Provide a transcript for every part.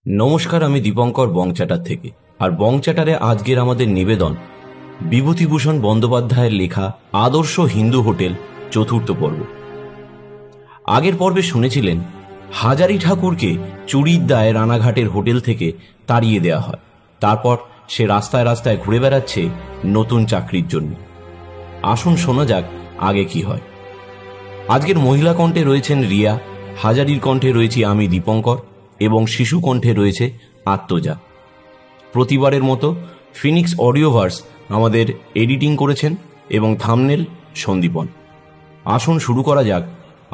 নমস্কার, আমি দীপঙ্কর বংচাটার থেকে। আর বংচাটারে আজকের আমাদের নিবেদন বিভূতিভূষণ বন্দ্যোপাধ্যায়ের লেখা আদর্শ হিন্দু হোটেল চতুর্থ পর্ব। আগের পর্বে শুনেছিলেন হাজারি ঠাকুরকে চুরির দায়ে রানাঘাটের হোটেল থেকে তাড়িয়ে দেওয়া হয়। তারপর সে রাস্তায় রাস্তায় ঘুরে বেড়াচ্ছে নতুন চাকরির জন্য। আসুন শোনা যাক আগে কি হয়। আজকের মহিলা কণ্ঠে রয়েছেন রিয়া, হাজারির কণ্ঠে রয়েছি আমি দীপঙ্কর এবং শিশু কণ্ঠে রয়েছে আত্মজা। প্রতিবারের মতো ফিনিক্স অডিওভার্স আমাদের এডিটিং করেছেন এবং থাম্বনেল সন্দীপন। আসুন শুরু করা যাক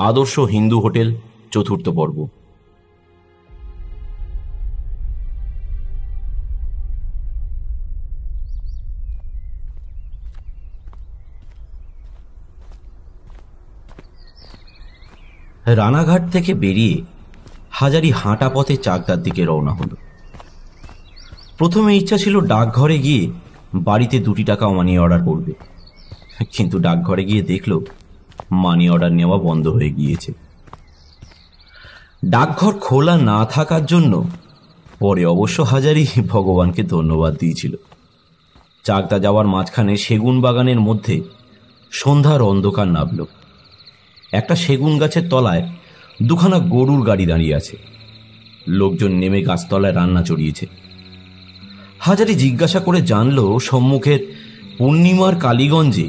আদর্শ হিন্দু হোটেল চতুর্থ পর্ব। রানাঘাট থেকে বেরিয়ে হাজারি হাঁটা পথে চাকদার দিকে রওনা হলো। প্রথমে ইচ্ছা ছিল ডাকঘরে গিয়ে বাড়িতে 2 টাকা মানি অর্ডার করবে, কিন্তু ডাকঘরে গিয়ে দেখল মানি অর্ডার নেওয়া বন্ধ হয়ে গিয়েছে। ডাকঘর খোলা না থাকার জন্য পরে অবশ্য হাজারি ভগবানকে ধন্যবাদ দিয়েছিল। চাকদা যাওয়ার মাঝখানে সেগুন বাগানের মধ্যে সন্ধ্যার অন্ধকার নামল। একটা সেগুন গাছের তলায় 2খানা গরুর গাড়ি দাঁড়িয়ে আছে। লোকজন নেমে গাছতলায় রান্না চড়িয়েছে। হাজারি জিজ্ঞাসা করে জানল সম্মুখের পূর্ণিমার কালীগঞ্জে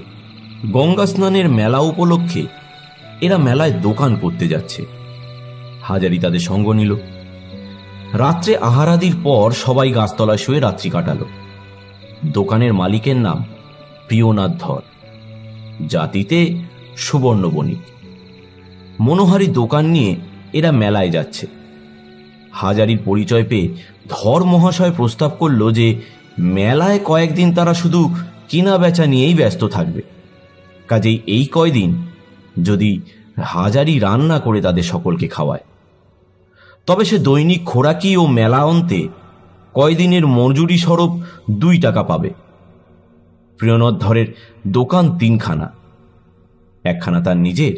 গঙ্গা স্নানের মেলা উপলক্ষে এরা মেলায় দোকান করতে যাচ্ছে। হাজারি তাদের সঙ্গ নিল। রাত্রে আহারাদির পর সবাই গাছতলায় শুয়ে রাত্রি কাটালো। দোকানের মালিকের নাম প্রিয়নাথ ধর, জাতিতে সুবর্ণ বণিক। মনোহারী দোকান নিয়ে এরা মেলায় যাচ্ছে। হাজারির পরিচয় পেয়ে ধর মহাশয় প্রস্তাব করল যে মেলায় কয়েকদিন তারা শুধু কেনা বেচা নিয়েই ব্যস্ত থাকবে। কাজেই এই কয়দিন যদি হাজারি রান্না করে তাদের সকলকে খাওয়ায়, তবে সে দৈনিক খোরাকি ও মেলা অন্তে কয়দিনের মজুরি স্বরূপ 2 টাকা পাবে। প্রিয়নাথ ধরের দোকান 3খানা, একখানা তার নিজের,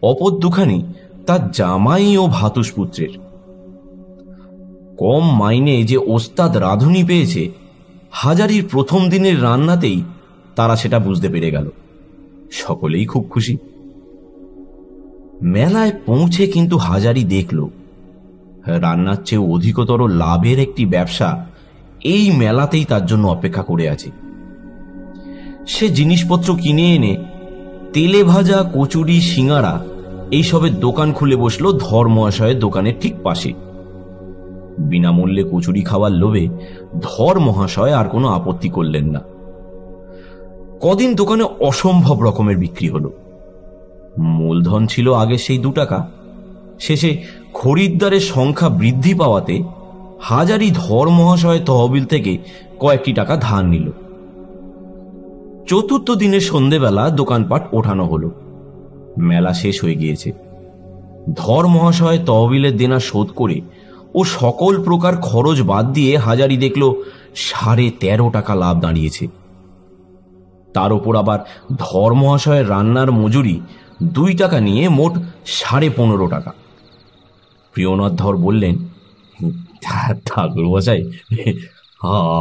অপর 2খানি তার জামাই ও ভাতুষপুত্রের। কম মাইনে যে ওস্তাদ রাঁধুনি পেয়েছে, হাজারির প্রথম দিনের রান্নাতেই তারা সেটা বুঝতে পেরে গেল। সকলেই খুব খুশি। মেলায় পৌঁছে কিন্তু হাজারি দেখল রান্নার চেয়ে অধিকতর লাভের একটি ব্যবসা এই মেলাতেই তার জন্য অপেক্ষা করে আছে। সে জিনিসপত্র কিনে এনে তেলে ভাজা কচুরি, সিঙ্গারা এইসবের দোকান খুলে বসলো ধর মহাশয়ের দোকানের ঠিক পাশে। বিনামূল্যে কচুরি খাওয়ার লোভে ধর মহাশয় আর কোনো আপত্তি করলেন না। কদিন দোকানে অসম্ভব রকমের বিক্রি হলো। মূলধন ছিল আগে সেই 2 টাকা। শেষে খরিদ্দারের সংখ্যা বৃদ্ধি পাওয়াতে হাজারি ধর মহাশয় তহবিল থেকে কয়েকটি টাকা ধার নিল। চতুর্থ দিনের সন্ধেবেলা দোকানপাট ওঠানো হলো। মেলা শেষ হয়ে গিয়েছে। ধর মহাশয় তহবিলের দেনা শোধ করে ও সকল প্রকার খরচ বাদ দিয়ে হাজারি দেখল 13.5 টাকা লাভ দাঁড়িয়েছে। তার উপর আবার ধর মহাশয়ের রান্নার মজুরি 2 টাকা নিয়ে মোট 15.5 টাকা। প্রিয়নাথ ধর বললেন, ঠাকুর মশাই,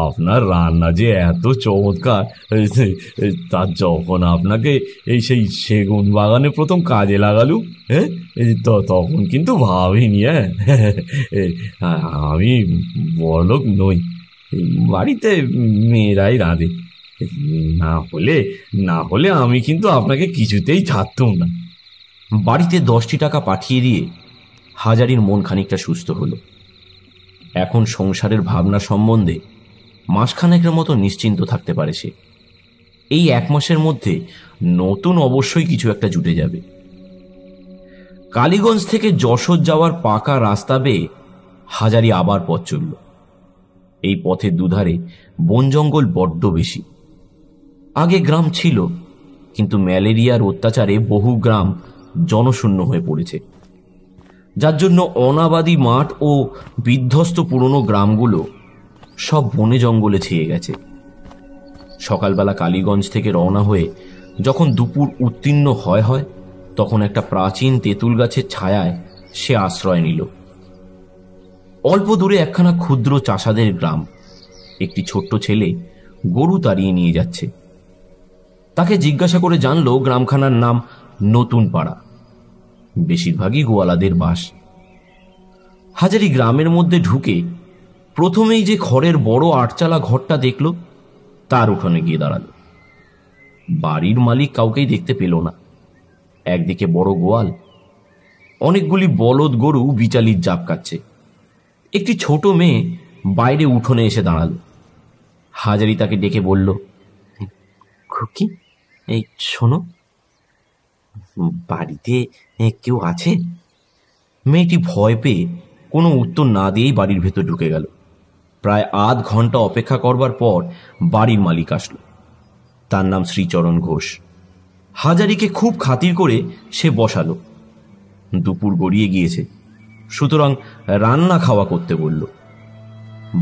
আপনার রান্না যে এত চমৎকার, তার যখন আপনাকে সেই সেগুন বাগানে প্রথম কাজে লাগালু, তখন কিন্তু ভাবিনি আমি বড়লোক নই, বাড়িতে মেয়েরাই রাঁধে, না হলে আমি কিন্তু আপনাকে কিছুতেই ছাড়তুম না। বাড়িতে 10টি টাকা পাঠিয়ে দিয়ে হাজারির মন খানিকটা সুস্থ হলো। এখন সংসারের ভাবনা সম্বন্ধে মাসখানেকের মতো নিশ্চিন্ত থাকতে পারে সে। এই 1 মাসের মধ্যে নতুন অবশ্যই কিছু একটা জুটে যাবে। কালীগঞ্জ থেকে যশোর যাওয়ার পাকা রাস্তা বেয়ে হাজারি আবার পথ চলল। এই পথের দুধারে বন জঙ্গল বড্ড বেশি। আগে গ্রাম ছিল, কিন্তু ম্যালেরিয়ার অত্যাচারে বহু গ্রাম জনশূন্য হয়ে পড়েছে, যার জন্য অনাবাদী মাঠ ও বিধ্বস্ত পুরনো গ্রামগুলো সব বনে জঙ্গলে ছেয়ে গেছে। সকালবেলা কালীগঞ্জ থেকে রওনা হয়ে যখন দুপুর উত্তীর্ণ হয় তখন একটা প্রাচীন তেঁতুল গাছের ছায়ায় সে আশ্রয় নিল। অল্প দূরে একখানা ক্ষুদ্র চাষাদের গ্রাম। একটি ছোট্ট ছেলে গরু তাড়িয়ে নিয়ে যাচ্ছে। তাকে জিজ্ঞাসা করে জানলো গ্রামখানার নাম নতুন পাড়া। বেশিরভাগই গোয়ালাদের বাস। হাজারি গ্রামের মধ্যে ঢুকে প্রথমেই যে খড়ের বড় আটচালা ঘরটা দেখল, তার উঠোনে গিয়ে দাঁড়ালো। বাড়ির মালিক কাউকেই দেখতে পেল না। একদিকে বড় গোয়াল, অনেকগুলি বলদ গরু বিচালির জাপ কাটছে। একটি ছোট মেয়ে বাইরে উঠোনে এসে দাঁড়ালো। হাজারি তাকে ডেকে বলল, খুকি, এই শোনো, বাড়িতে কেউ আছে? মেয়েটি ভয় পেয়ে কোনো উত্তর না দিয়েই বাড়ির ভেতর ঢুকে গেল। প্রায় আধ ঘন্টা অপেক্ষা করবার পর বাড়ির মালিক আসলো। তার নাম শ্রীচরণ ঘোষ। হাজারিকে খুব খাতির করে সে বসালো। দুপুর গড়িয়ে গিয়েছে, সুতরাং রান্না খাওয়া করতে বলল।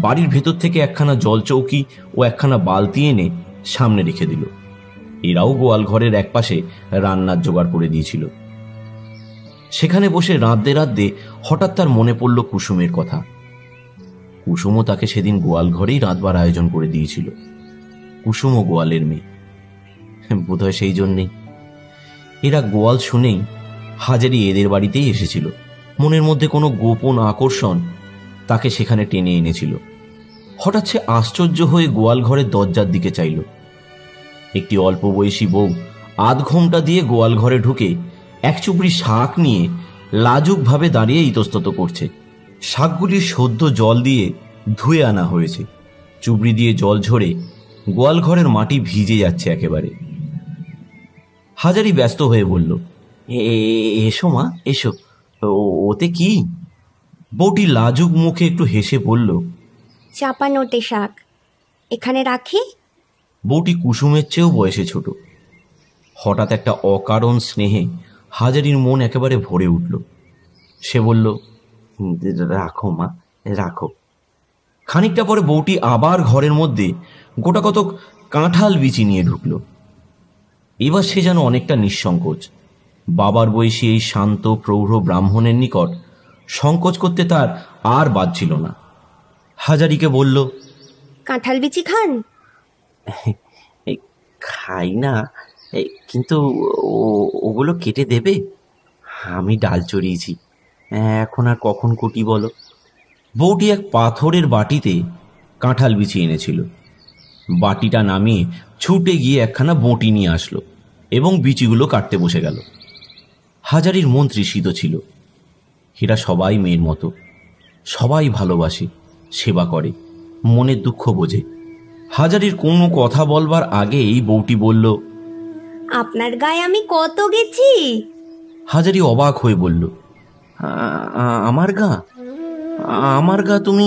বাড়ির ভেতর থেকে একখানা জলচৌকি ও একখানা বালতি এনে সামনে রেখে দিল। এরাও গোয়াল ঘরের একপাশে রান্নার জোগাড় করে দিয়েছিল। সেখানে বসে রাঁধতে রাঁধতে হঠাৎ তার মনে পড়ল কুসুমের কথা। কুসুমও তাকে সেদিন গোয়াল ঘরেই রাঁধবার আয়োজন করে দিয়েছিল। কুসুমও গোয়ালের মেয়ে, বোধহয় সেই জন্যেই। এরা গোয়াল শুনেই হাজারি এদের বাড়িতেই এসেছিল। মনের মধ্যে কোনো গোপন আকর্ষণ তাকে সেখানে টেনে এনেছিল। হঠাৎ সে আশ্চর্য হয়ে গোয়াল ঘরের দরজার দিকে চাইল। একটি অল্প বয়সী বউ আধ ঘোমটা দিয়ে গোয়াল ঘরে ঢুকে এক চুবড়ি শাক নিয়ে লাজুকভাবে দাঁড়িয়ে ইতস্তত করছে। শাকগুলি সদ্য জল দিয়ে ধুয়ে আনা হয়েছে। চুবড়ি দিয়ে জল ঝরে গোয়াল ঘরের মাটি ভিজে যাচ্ছে একেবারে। হাজারি ব্যস্ত হয়ে বলল, এসো মা, এসো। ওতে কি? বউটি লাজুক মুখে একটু হেসে বলল, চাপা নোটে শাক, এখানে রাখি। বউটি কুসুমের চেয়েও বয়সে ছোট। হঠাৎ একটা অকারণ স্নেহে হাজারির মন একেবারে ভরে উঠল। সে বলল, রাখো মা, রাখো। খানিকটা পরে বউটি আবার ঘরের মধ্যে গোটা কতক কাঁঠাল বিচি নিয়ে ঢুকল। এবার সে যেন অনেকটা নিঃসংকোচ। বাবার বয়সী এই শান্ত প্রৌঢ় ব্রাহ্মণের নিকট সংকোচ করতে তার আর বাধছিল না। হাজারিকে বলল, কাঁঠাল বিচি খান? খাই না, কিন্তু ওগুলো কেটে দেবে? আমি ডাল চড়িয়েছি, এখন আর কখন কুটি বলো। বউটি এক পাথরের বাটিতে কাঁঠাল বিচি এনেছিল। বাটিটা নামিয়ে ছুটে গিয়ে একখানা বঁটি নিয়ে আসলো এবং বিচিগুলো কাটতে বসে গেল। হাজারির মন তৃষিত ছিল। এরা সবাই মেয়ের মতো, সবাই ভালোবাসে, সেবা করে, মনের দুঃখ বোঝে। হাজারির কোনো কথা বলবার আগেই বউটি বলল, আপনার গায়ে আমি কত গেছি। হাজারি অবাক হয়ে বলল, আমার গা? আমার গা তুমি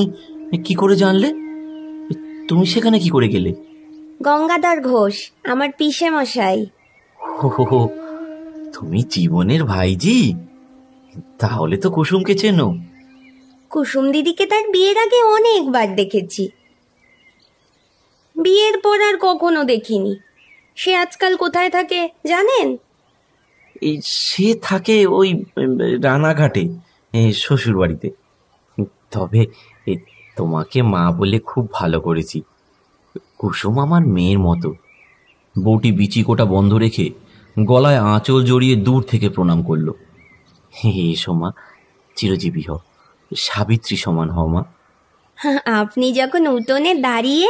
কি করে জানলে? তুমি সেখানে কি করে গেলে? গঙ্গাধর ঘোষ, আমার পিসে মশাই। হো, তুমি জীবনের ভাইজি? তাহলে তো কুসুমকে চেনো। কুসুম দিদিকে তার বিয়ের আগে অনেকবার দেখেছি, বিয়ের পর আর কখনো দেখিনি। সে আজকাল কোথায় থাকে জানেন? সে থাকে ওই রানাঘাটে, শ্বশুর বাড়িতে। তবে তোমাকে মা বলে খুব ভালো করেছি। কুসুম আমার মেয়ের মতো। বউটি বিচি কোটা বন্ধ রেখে গলায় আঁচল জড়িয়ে দূর থেকে প্রণাম করল। এসো মা, চিরজীবী হও, সাবিত্রী সমান হও মা। আপনি যখন উঠোনে দাঁড়িয়ে,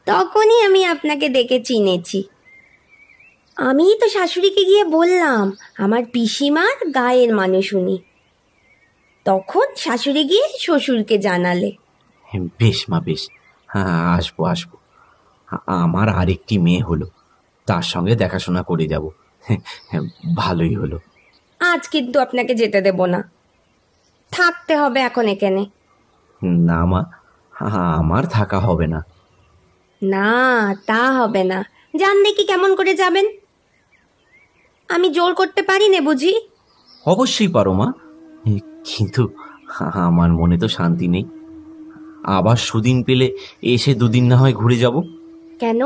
তখনই আমি আপনাকে দেখে চিনেছি। আমি তো শাশুড়িকে গিয়ে বললাম আমার পিসিমার গায়ের মানুষ উনি। তখন শাশুড়ি গিয়ে শ্বশুরকে জানালে। বেশ মা, বেশ, আসবো আসবো। আমার আরেকটি মেয়ে হলো, তার সঙ্গে দেখাশোনা করে যাব। ভালোই হলো। আজ কিন্তু আপনাকে যেতে দেব না, থাকতে হবে এখন এখানে। না মা, আমার থাকা হবে না। না, তা হবে না। যান দেখি কেমন করে যাবেন। আমি জোর করতে পারি না বুঝি? অবশ্যই পারো মা, কিন্তু আমার মনে তো শান্তি নেই। আবার সুদিন পেলে এসে দুদিন না হয় ঘুরে যাব। কেন,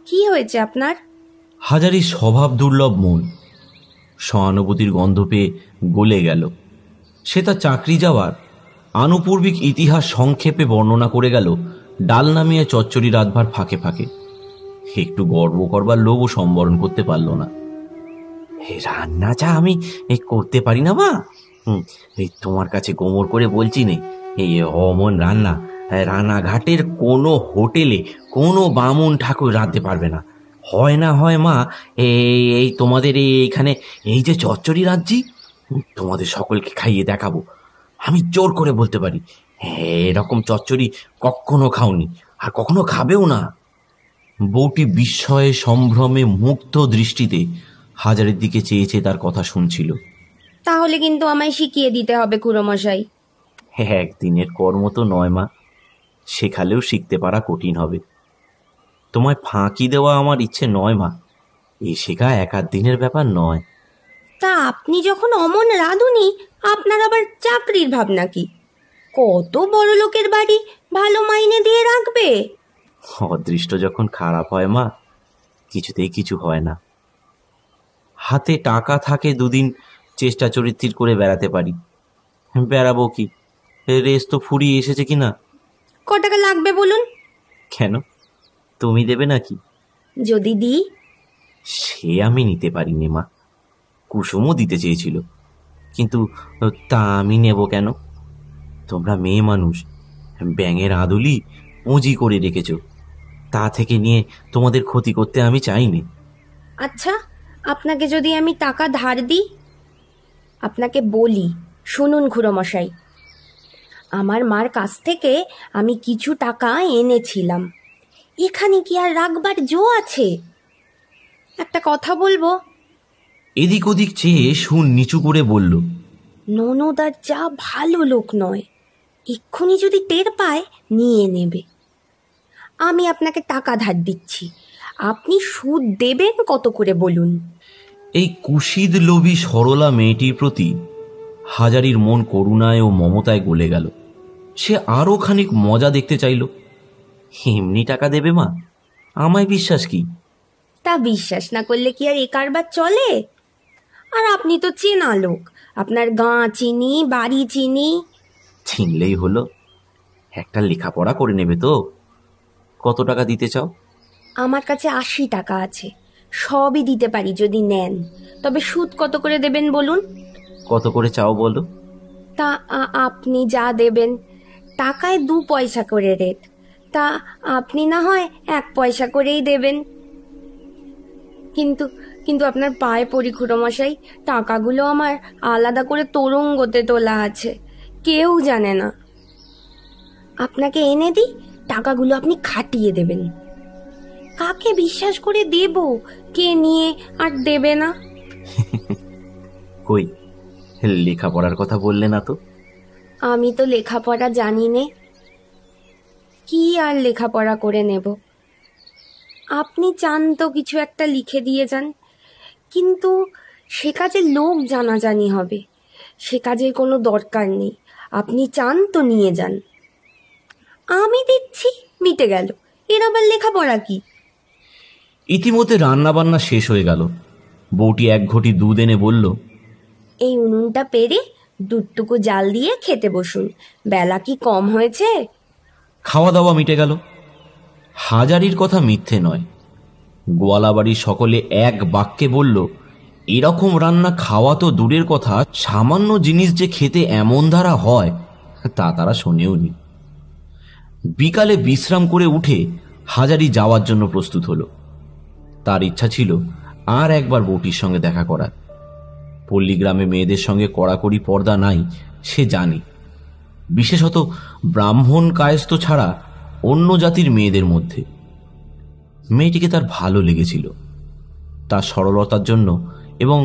কি হয়েছে আপনার? হাজারির স্বভাব দুর্লভ মন সহানুভূতির গন্ধ পেয়ে গলে গেল। সে তার চাকরি যাওয়ার আনুপূর্বিক ইতিহাস সংক্ষেপে বর্ণনা করে গেল ডাল নামিয়ে চচ্চড়ি রাতভার ফাঁকে ফাঁকে। একটু গর্ব করবার লোভও সম্বরণ করতে পারল না। রান্না যা আমি করতে পারি না মা, এই তোমার কাছে গোমর করে বলছি নে, এই অমন রান্না রানাঘাটের কোনো হোটেলে কোনো বামুন ঠাকুর রাঁধতে পারবে না। হয় না হয় মা, এই তোমাদের এইখানে এই যে চচ্চড়ি রাঁধছি, তোমাদের সকলকে খাইয়ে দেখাবো। আমি জোর করে বলতে পারি এরকম চচ্চড়ি কখনো খাওনি, আর কখনো খাবেও না। বউটি বিস্ময়ে সম্ভ্রমে মুগ্ধ দৃষ্টিতে হাজারের দিকে চেয়েছে তার কথা শুনছিল। তাহলে কিন্তু আমায় শিখিয়ে দিতে হবে খুড়োমশাই। একদিনের কর্ম তো নয় মা, শেখালেও শিখতে পারা কঠিন হবে। তোমায় ফাঁকি দেওয়া আমার ইচ্ছে নয় মা, এই শেখা এক আধ দিনের ব্যাপার নয়। তা আপনি যখন অমন রাঁধুনি, আপনার আবার চাকরির ভাবনা কি? কত বড় লোকের বাড়ি, ভালো মাইনে দিয়ে রাখবে। অদৃষ্ট যখন খারাপ হয় মা, কিছুতেই কিছু হয় না। হাতে টাকা থাকে দুদিন চেষ্টা চরিত্র করে বেড়াতে পারি। বেড়াবো কি, রেস তো ফুরিয়ে এসেছে কিনা। ক টাকা লাগবে বলুন? কেন, তুমি দেবে নাকি? যদি দিই? সে আমি নিতে পারিনি মা, কুসুমও দিতে চেয়েছিল, কিন্তু তা আমি নেব কেন? তোমরা মেয়ে মানুষ, ব্যাঙের আদুলি পুঁজি করে রেখেছ, তা থেকে নিয়ে তোমাদের ক্ষতি করতে আমি চাইনি। আচ্ছা, আপনাকে যদি আমি টাকা ধার দিই? আপনাকে বলি, শুনুন খুড়োমশাই, আমার মার কাছ থেকে আমি কিছু টাকা এনেছিলাম। এখানে কি আর রাখবার জো আছে? একটা কথা বলবো? এদিক ওদিক চেয়ে শুন নিচু করে বলল, ননদ আর যা ভালো লোক নয়, এক্ষুনি যদি টের পায় নিয়ে নেবে। আমি আপনাকে টাকা ধার দিচ্ছি, আপনি সুদ দেবেন কত করে বলুন? এই কুশিদ লোভী সরলা মেয়েটির প্রতি হাজারির মন করুণায় ও মমতায় গলে গেল। সে আরও খানিক মজা দেখতে চাইল। এমনি টাকা দেবে মা, আমায় বিশ্বাস কি? তা বিশ্বাস না করলে কি আর এ কারবার চলে? আর আপনি তো চেনা লোক, আপনার গাঁ চিনি, বাড়ি চিনি। চিনলেই হলো, একটা লেখাপড়া করে নেবে তো। কত টাকা দিতে চাও? আমার কাছে 80 টাকা আছে, সবই দিতে পারি যদি নেন। তবে সুদ কত করে দেবেন বলুন? কত করে চাও বলো? তা আপনি যা দেবেন, টাকায় 2 পয়সা করে রেট। তা আপনি না হয় 1 পয়সা করেই দেবেন। কিন্তু কিন্তু আপনার পায়ে পড়ি খুড়োমশাই, টাকাগুলো আমার আলাদা করে তোরঙ্গতে তোলা আছে, কেউ জানে না। আপনাকে এনে দিই, টাকাগুলো আপনি খাটিয়ে দেবেন। কাকে বিশ্বাস করে দেব, কে নিয়ে আর দেবে না? কই, লেখাপড়ার কথা বললে না তো? আমি তো লেখাপড়া জানি নে, কি আর লেখাপড়া করে নেব? আপনি চান তো কিছু একটা লিখে দিয়ে যান, কিন্তু সে কাজে লোক জানাজানি হবে, সে কাজের কোনো দরকার নেই। আপনি চান তো নিয়ে যান, আমি দিচ্ছি, মিটে গেল। এর আবার লেখাপড়া কি? ইতিমধ্যে রান্না বান্না শেষ হয়ে গেল। বউটি 1 ঘটি দুধ এনে বলল, এই উনুনটা পেরে দুধটুকু জাল দিয়ে খেতে বসুন, বেলা কি কম হয়েছে? খাওয়া দাওয়া মিটে গেল। হাজারির কথা মিথ্যে নয়। গোয়ালা বাড়ির সকলে এক বাক্যে বলল, এরকম রান্না খাওয়া তো দূরের কথা, সামান্য জিনিস যে খেতে এমন ধারা হয় তা তারা শোনেওনি। বিকালে বিশ্রাম করে উঠে হাজারি যাওয়ার জন্য প্রস্তুত হলো। তার ইচ্ছা ছিল আর একবার বউটির সঙ্গে দেখা করার। পল্লীগ্রামে মেয়েদের সঙ্গে কড়াকড়ি পর্দা নাই, সে জানে। বিশেষত ব্রাহ্মণ কায়স্থ ছাড়া অন্য জাতির মেয়েদের মধ্যে। মেয়েটিকে তার ভালো লেগেছিল, তার সরলতার জন্য, এবং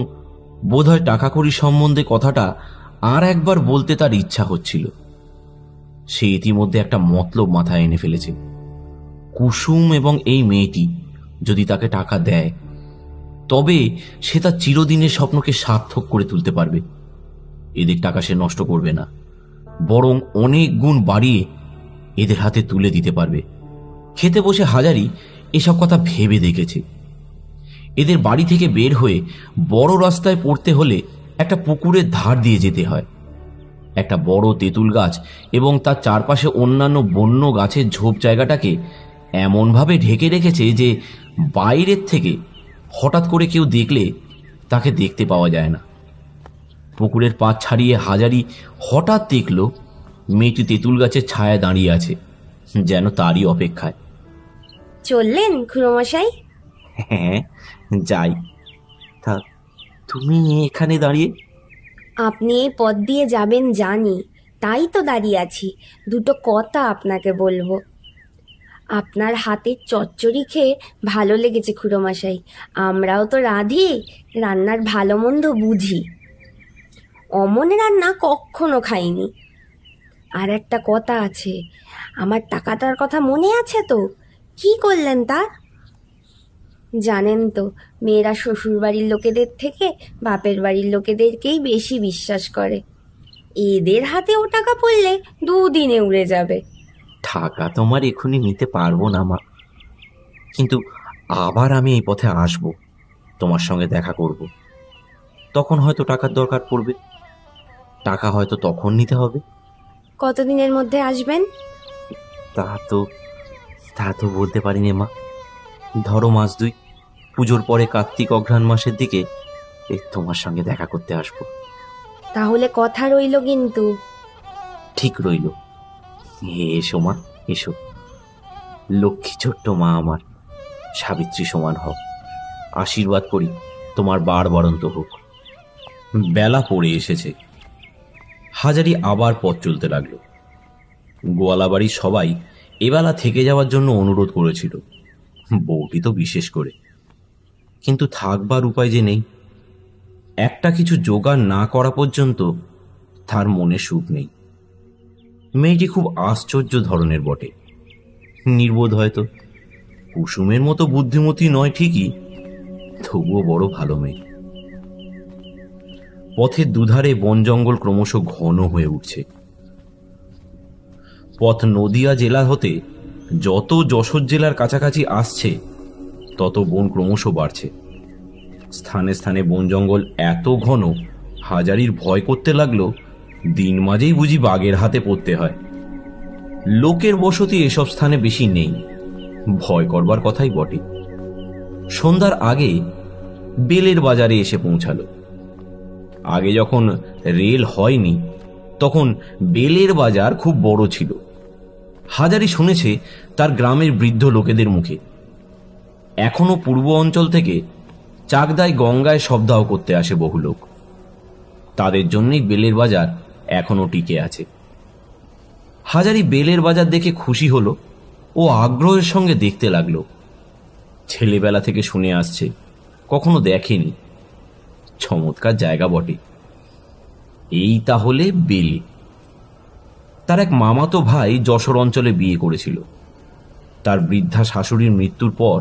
বোধহয় টাকা কড়ি সম্বন্ধে কথাটা আর একবার বলতে তার ইচ্ছা হচ্ছিল। সে ইতিমধ্যে একটা মতলব মাথায় এনে ফেলেছে। কুসুম এবং এই মেয়েটি যদি তাকে টাকা দেয়, তবে সে তার চিরদিনের স্বপ্নকে সার্থক করে তুলতে পারবে। এদের টাকা সে নষ্ট করবে না, বরং অনেক গুণ বাড়িয়ে এদের হাতে তুলে দিতে পারবে। খেতে বসে হাজারি এসব কথা ভেবে দেখেছে। এদের বাড়ি থেকে বের হয়ে বড় রাস্তায় পড়তে হলে একটা পুকুরের ধার দিয়ে যেতে হয়। একটা বড় তেঁতুল গাছ এবং তার চারপাশে অন্যান্য বন্য গাছের ঝোপ জায়গাটাকে এমনভাবে ঢেকে রেখেছে যে বাইরের থেকে হঠাৎ করে কেউ দেখলে তাকে দেখতে পাওয়া যায় না। পুকুরের পাড় ছাড়িয়ে হাজারি হঠাৎ দেখল মেয়েটি তেঁতুল গাছের ছায়ায় দাঁড়িয়ে আছে, যেন তারই অপেক্ষায়। চললেন খুড়োমশাই? হ্যাঁ, যাই। তা তুমি এখানে দাঁড়িয়ে? আপনি এই পথ দিয়ে যাবেন জানি, তাই তো দাঁড়িয়ে আছি। দুটো কথা আপনাকে বলবো। আপনার হাতের চচ্চড়ি খেয়ে ভালো লেগেছে খুড়োমশাই। আমরাও তো রাঁধি, রান্নার ভালো মন্দ বুঝি। অমন রান্না কখনো খাইনি। আর একটা কথা আছে, আমার টাকাটার কথা মনে আছে তো? কি করলেন তার? জানেন তো, মেয়েরা শ্বশুর বাড়ির লোকেদের থেকে বাপের বাড়ির লোকেদেরকেই বেশি বিশ্বাস করে। এদের হাতে ও টাকা পড়লে 2 দিনে উড়ে যাবে। টাকা তোমার এখনই নিতে পারবো না মা, কিন্তু আবার আমি এই পথে আসব, তোমার সঙ্গে দেখা করব। তখন হয়তো টাকার দরকার পড়বে, টাকা হয়তো তখন নিতে হবে। কতদিনের মধ্যে আসবেন? তা তো বলতে পারিনি মা। ধরো 1 মাস 2, পুজোর পরে কার্তিক অঘ্রাণ মাসের দিকে তোমার সঙ্গে দেখা করতে আসবো। তাহলে কথা রইল কিন্তু। ঠিক রইল। এসো মা, এসো। লক্ষ্মী ছোট্ট মা আমার, সাবিত্রী সমান হও। আশীর্বাদ করি তোমার বাড়ন্ত হোক। বেলা পড়ে এসেছে। হাজারি আবার পথ চলতে লাগলো। গোয়ালাবাড়ির সবাই এবেলা থেকে যাওয়ার জন্য অনুরোধ করেছিল, বউটি তো বিশেষ করে। কিন্তু থাকবার উপায় যে নেই। একটা কিছু জোগাড় না করা পর্যন্ত তার মনে সুখ নেই। মেয়েটি খুব আশ্চর্য ধরনের বটে, নির্বোধ হয়তো, কুসুমের মতো বুদ্ধিমতী নয় ঠিকই, তবুও বড় ভালো মেয়ে। পথের দুধারে বন জঙ্গল ক্রমশ ঘন হয়ে উঠছে। পথ নদিয়া জেলা হতে যত যশোর জেলার কাছাকাছি আসছে তত বন ক্রমশ বাড়ছে। স্থানে স্থানে বন জঙ্গল এত ঘন, হাজারির ভয় করতে লাগলো দিন মাঝেই বুঝি বাঘের হাতে পড়তে হয়। লোকের বসতি এসব স্থানে বেশি নেই, ভয় করবার কথাই বটে। সন্ধ্যার আগে বেলের বাজারে এসে পৌঁছালো। আগে যখন রেল হয়নি তখন বেলের বাজার খুব বড় ছিল। হাজারি শুনেছে তার গ্রামের বৃদ্ধ লোকেদের মুখে। এখনো পূর্ব অঞ্চল থেকে চাকদায় গঙ্গায় শবদাহ করতে আসে বহু লোক। তাদের জন্যই বেলের বাজার এখনো টিকে আছে। হাজারি বেলের বাজার দেখে খুশি হলো ও আগ্রহের সঙ্গে দেখতে লাগলো। ছেলেবেলা থেকে শুনে আসছে, কখনো দেখেনি। চমৎকার জায়গা বটে। এই তাহলে বেলে। তার এক মামাতো ভাই যশোর অঞ্চলে বিয়ে করেছিল। তার বৃদ্ধা শাশুড়ির মৃত্যুর পর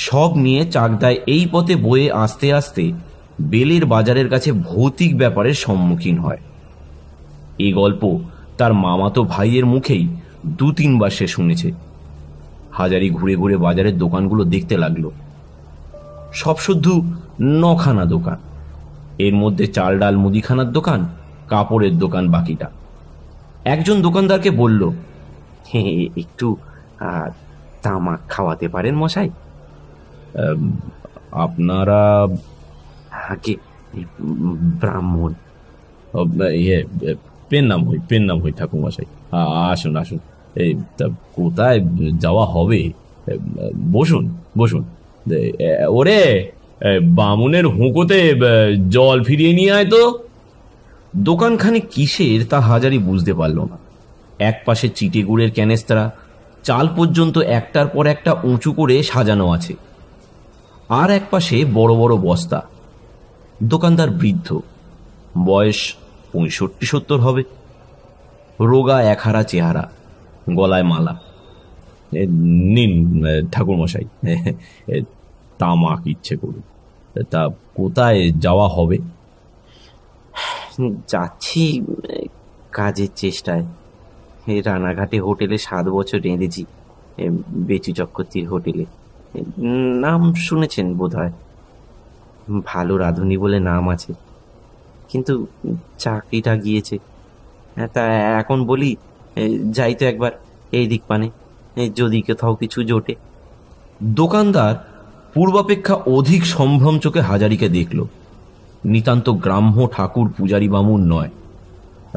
সব নিয়ে চাকদায় এই পথে বয়ে আসতে আসতে বেলের বাজারের কাছে ভৌতিক ব্যাপারের সম্মুখীন হয়। এই গল্প তার মামাতো ভাইয়ের মুখেই 2-3 বার সে শুনেছে। হাজারি ঘুরে ঘুরে বাজারের দোকানগুলো দেখতে লাগলো। সব শুধু 9খানা দোকান। এর মধ্যে চাল ডাল মুদিখানার দোকান, কাপড়ের দোকান বাকিটা। একজন দোকানদারকে বলল, একটু তামাক খাওয়াতে পারেন মশাই? আপনারা আগে ব্রাহ্মণ? পেন নাম হই ঠাকুর মশাই। আসুন আসুন। এই কোথায় যাওয়া হবে? বসুন বসুন। ওরে, বামুনের হুঁকোতে জল ফিরিয়ে নিয়ে আয় তো। দোকানখানে কিসের তা হাজারি বুঝতে পারল না। এক পাশে চিটে গুড়ের ক্যানেস্তারা চাল পর্যন্ত একটার পর একটা উঁচু করে সাজানো আছে, আর এক পাশে বড় বড় বস্তা। দোকানদার বৃদ্ধ, বয়স 65-70 হবে, রোগা একহারা চেহারা, গলায় মালা। নিন ঠাকুর মশাই, তামাক ইচ্ছে করুন। তা কোথায় যাওয়া হবে? যাচ্ছি কাজের চেষ্টায়। রানাঘাটে হোটেলে 7 বছর রেঁধেছি, বেচু চক্রবর্তীর হোটেলে। নাম শুনেছেন বোধ হয়। ভালো রাঁধুনি বলে নাম আছে, কিন্তু চাকরিটা গিয়েছে। তা এখন বলি, যাই তো একবার এই দিক পানে, যদি কোথাও কিছু জোটে। দোকানদার পূর্বাপেক্ষা অধিক সম্ভ্রম চোখে হাজারিকে দেখল। নিতান্ত গ্রাম্য ঠাকুর পূজারী বামুন নয়,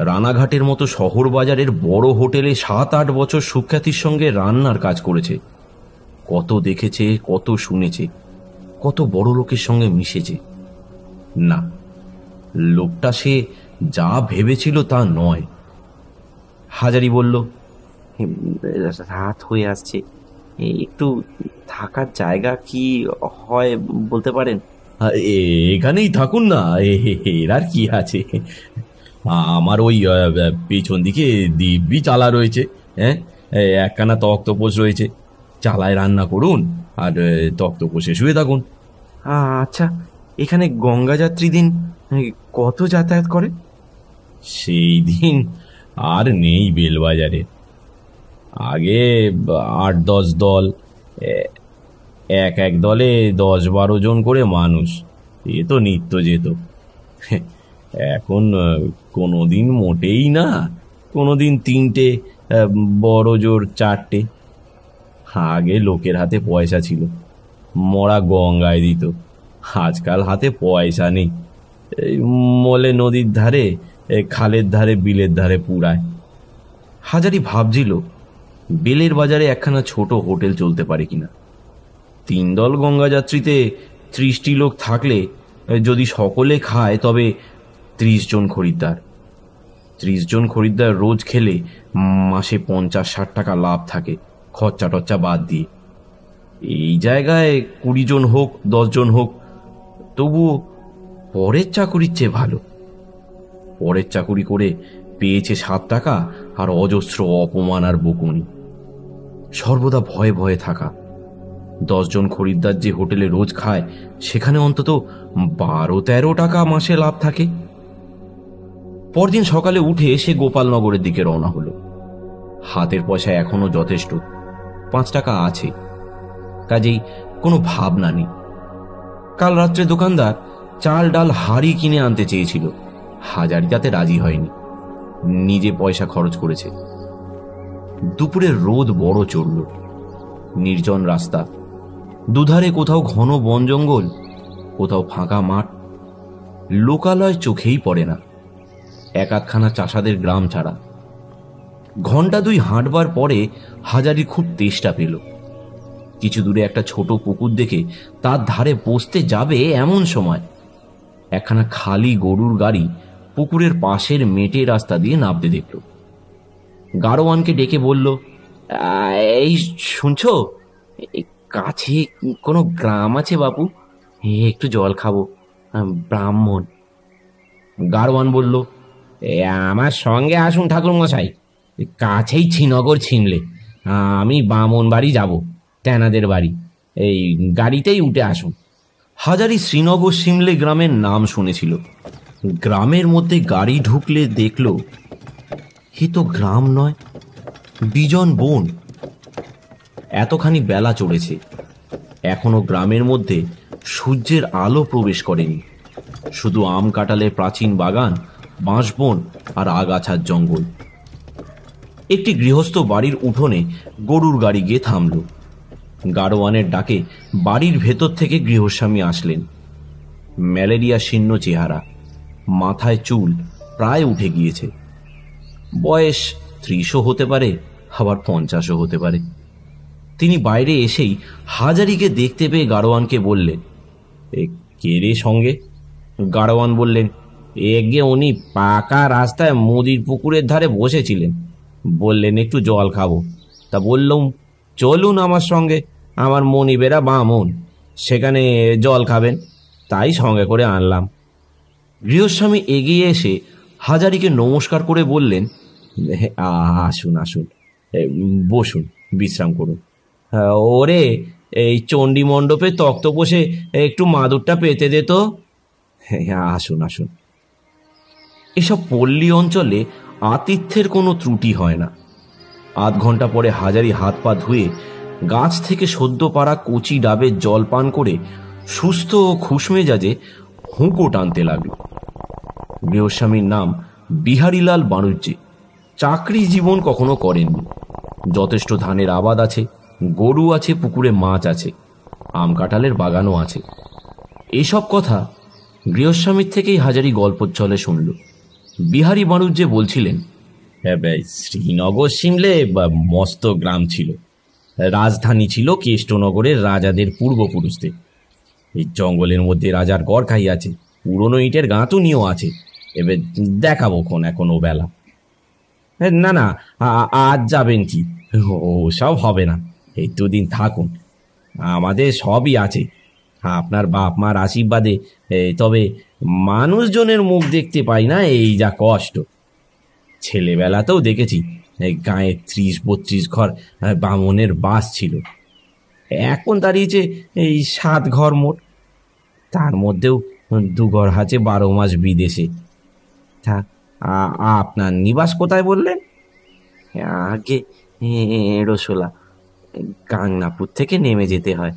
রানাঘাটের মতো শহর বাজারের বড় হোটেলে 7-8 বছর সুখ্যাতির সঙ্গে রান্নার কাজ করেছে। কত দেখেছে, কত শুনেছে, কত বড় লোকের সঙ্গে মিশেছে। না, লোকটা সে যা ভেবেছিল তা নয়। হাজারি বলল, রাত হয়ে আসছে, একটু থাকার জায়গা কি হয় বলতে পারেন? এখানেই থাকুন না, এর আর কি আছে। আমার ওই পেছন দিকে দিব্যি চালা রয়েছে, হ্যাঁ, একখানা তক্তপোষ রয়েছে, চালায় রান্না করুন আর তক্তপোষে শুয়ে থাকুন। আচ্ছা, এখানে গঙ্গা যাত্রী দিন কত যাতায়াত করে? সেই দিন আর নেই বেলবাজারে। আগে 8-10 দল, এক দলে 10-12 জন করে মানুষ, এ তো নিত্য যেত। এখন কোনোদিন মোটেই না, কোনোদিন 3টে, বড় জোর 4টে। আগে লোকের হাতে পয়সা ছিল, মরা গঙ্গায় দিত। আজকাল হাতে পয়সা নেই, মলে নদীর ধারে, খালের ধারে, বিলের ধারে পুরায়। হাজারি ভাবছিল বেলের বাজারে একখানা ছোট হোটেল চলতে পারে কিনা। 3 দল গঙ্গা যাত্রীতে 30টি লোক থাকলে যদি সকলে খায় তবে 30 জন খরিদ্দার। 30 জন খরিদ্দার রোজ খেলে মাসে 50-60 টাকা লাভ থাকে, খরচা টরচা বাদ দিয়ে। এই জায়গায় 20 জন হোক, 10 জন হোক, তবুও পরের চাকুরির চেয়ে ভালো। পরের চাকুরি করে পেয়েছে 7 টাকা আর অজস্র অপমান আর বকুনি। সর্বদা ভয়ে ভয়ে থাকা। 10 জন খরিদ্দার যে হোটেলে রোজ খায় সেখানে অন্তত 12-13 টাকা মাসে লাভ থাকে। পরদিন সকালে উঠে সে গোপালনগরের দিকে রওনা হলো। হাতের পয়সা এখনো যথেষ্ট, 5 টাকা আছে, কাজেই কোনো ভাবনা নেই। কাল রাত্রে দোকানদার চাল ডাল হাড়ি কিনে আনতে চেয়েছিল, হাজারি তাতে রাজি হয়নি, নিজে পয়সা খরচ করেছে। দুপুরে রোদ বড় চড়ল। নির্জন রাস্তা, দুধারে কোথাও ঘন বন জঙ্গল, কোথাও ফাঁকা মাঠ। লোকালয় চোখেই পড়ে না, 1-8খানা চাষাদের গ্রাম ছাড়া। ঘণ্টা 2 হাঁটবার পরে হাজারি খুব তেষ্টা পেল। কিছু দূরে একটা ছোট পুকুর দেখে তার ধারে বসতে যাবে এমন সময় একখানা খালি গরুর গাড়ি পুকুরের পাশের মেটে রাস্তা দিয়ে নামতে দেখল। গাড়োয়ানকে ডেকে বলল, এই শুনছো, কাছে কোনো গ্রাম আছে বাপু? একটু জল খাবো, ব্রাহ্মণ। গাড়োয়ান বলল, আমার সঙ্গে আসুন ঠাকুর মশাই, কাছেই শ্রীনগর ছিমলে, আমি বামন বাড়ি যাব, তেনাদের বাড়ি, এই গাড়িতেই উঠে আসুন। হাজারি শ্রীনগর সিমলে গ্রামের নাম শুনেছিল। গ্রামের মধ্যে গাড়ি ঢুকলে দেখল এ তো গ্রাম নয়, বিজন বন। এতখানি বেলা চড়েছে, এখনো গ্রামের মধ্যে সূর্যের আলো প্রবেশ করেনি। শুধু আম কাঁঠালের প্রাচীন বাগান, বাঁশবন আর আগাছার জঙ্গল। একটি গৃহস্থ বাড়ির উঠোনে গরুর গাড়ি গিয়ে থামল। গাড়োয়ানের ডাকে বাড়ির ভেতর থেকে গৃহস্বামী আসলেন। ম্যালেরিয়া শীর্ণ চেহারা, মাথায় চুল প্রায় উঠে গিয়েছে। বয়স 30ও হতে পারে, আবার 50ও হতে পারে। তিনি বাইরে এসেই হাজারিকে দেখতে পেয়ে গাড়োয়ানকে বললেন, কে রে সঙ্গে? গাড়োয়ান বললেন, এগে উনি পাকা রাস্তায় মুদির পুকুরের ধারে বসেছিলেন, বললেন একটু জল খাবো, তা বললুম চলুন আমার সঙ্গে, আমার মনিবেরা বামুন, সেখানে জল খাবেন, তাই সঙ্গে করে আনলাম। গৃহস্বামী এগিয়ে এসে হাজারিকে নমস্কার করে বললেন, আসুন আসুন, বসুন, বিশ্রাম করুন। ওরে, এই চণ্ডী মণ্ডপে তক্ত বসে একটু মাদুরটা পেতে দে তো। আসুন আসুন। এসব পল্লী অঞ্চলে আতিথ্যের কোনো ত্রুটি হয় না। 8 ঘন্টা পরে হাজারি হাত পা ধুয়ে গাছ থেকে সদ্য পাড়া কচি ডাবের জল পান করে সুস্থ ও খুশমেজাজে হুঁকো টানতে লাগল। গৃহস্বামীর নাম বিহারীলাল বাণুজ্যে। চাকরি জীবন কখনো করেননি। যথেষ্ট ধানের আবাদ আছে, গরু আছে, পুকুরে মাছ আছে, আম কাঁঠালের বাগানও আছে। এসব কথা গৃহস্বামীর থেকেই হাজারি গল্পচ্ছলে শুনল। বিহারী বাড়ুর যে বলছিলেন, শ্রীনগর সিমলে মস্ত গ্রাম ছিল, রাজধানী ছিল কেষ্টনগরের রাজাদের পূর্বপুরুষদের। এই জঙ্গলের মধ্যে রাজার গড় খাই আছে, পুরনো ইটের গাঁথুনিও আছে। এবার দেখাবো এখনো বেলা। না না, আজ যাবেন কি? ও সব হবে না, এই দুদিন থাকুন, আমাদের সবই আছে আপনার বাপ মার আশীর্বাদে। তবে মানুষজনের মুখ দেখতে পাই না, এই যা কষ্ট। ছেলেবেলাতেও দেখেছি গায়ে 30-32 ঘর বামনের বাস ছিল, এখন দাঁড়িয়েছে এই 7 ঘর মোট। তার মধ্যেও 2 ঘর আছে 12 মাস বিদেশে। তা আপনার নিবাস কোথায় বললেন? আগে রসোলা, গাংনাপুর থেকে নেমে যেতে হয়।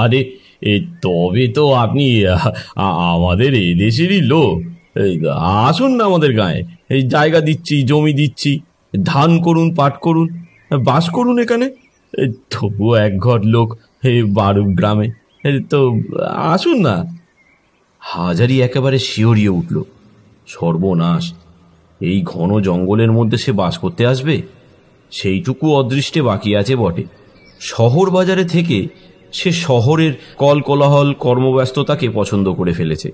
আরে তবে তো আপনি আমাদের এই দেশেরই লোক। আসুন না আমাদের গায়ে, এই জায়গা দিচ্ছি, জমি দিচ্ছি, ধান করুন, পাট করুন, বাস করুন এখানে। তবুও 1 ঘর লোক এই বারুক গ্রামে, তো আসুন না। হাজারি একেবারে শিহরিয়ে উঠল। সর্বনাশ, এই ঘন জঙ্গলের মধ্যে সে বাস করতে আসবে? সেইটুকু অদৃষ্টে বাকি আছে বটে। শহর বাজারে থেকে সে শহরের কলকোলাহল কর্মব্যস্ততাকে পছন্দ করে ফেলেছে।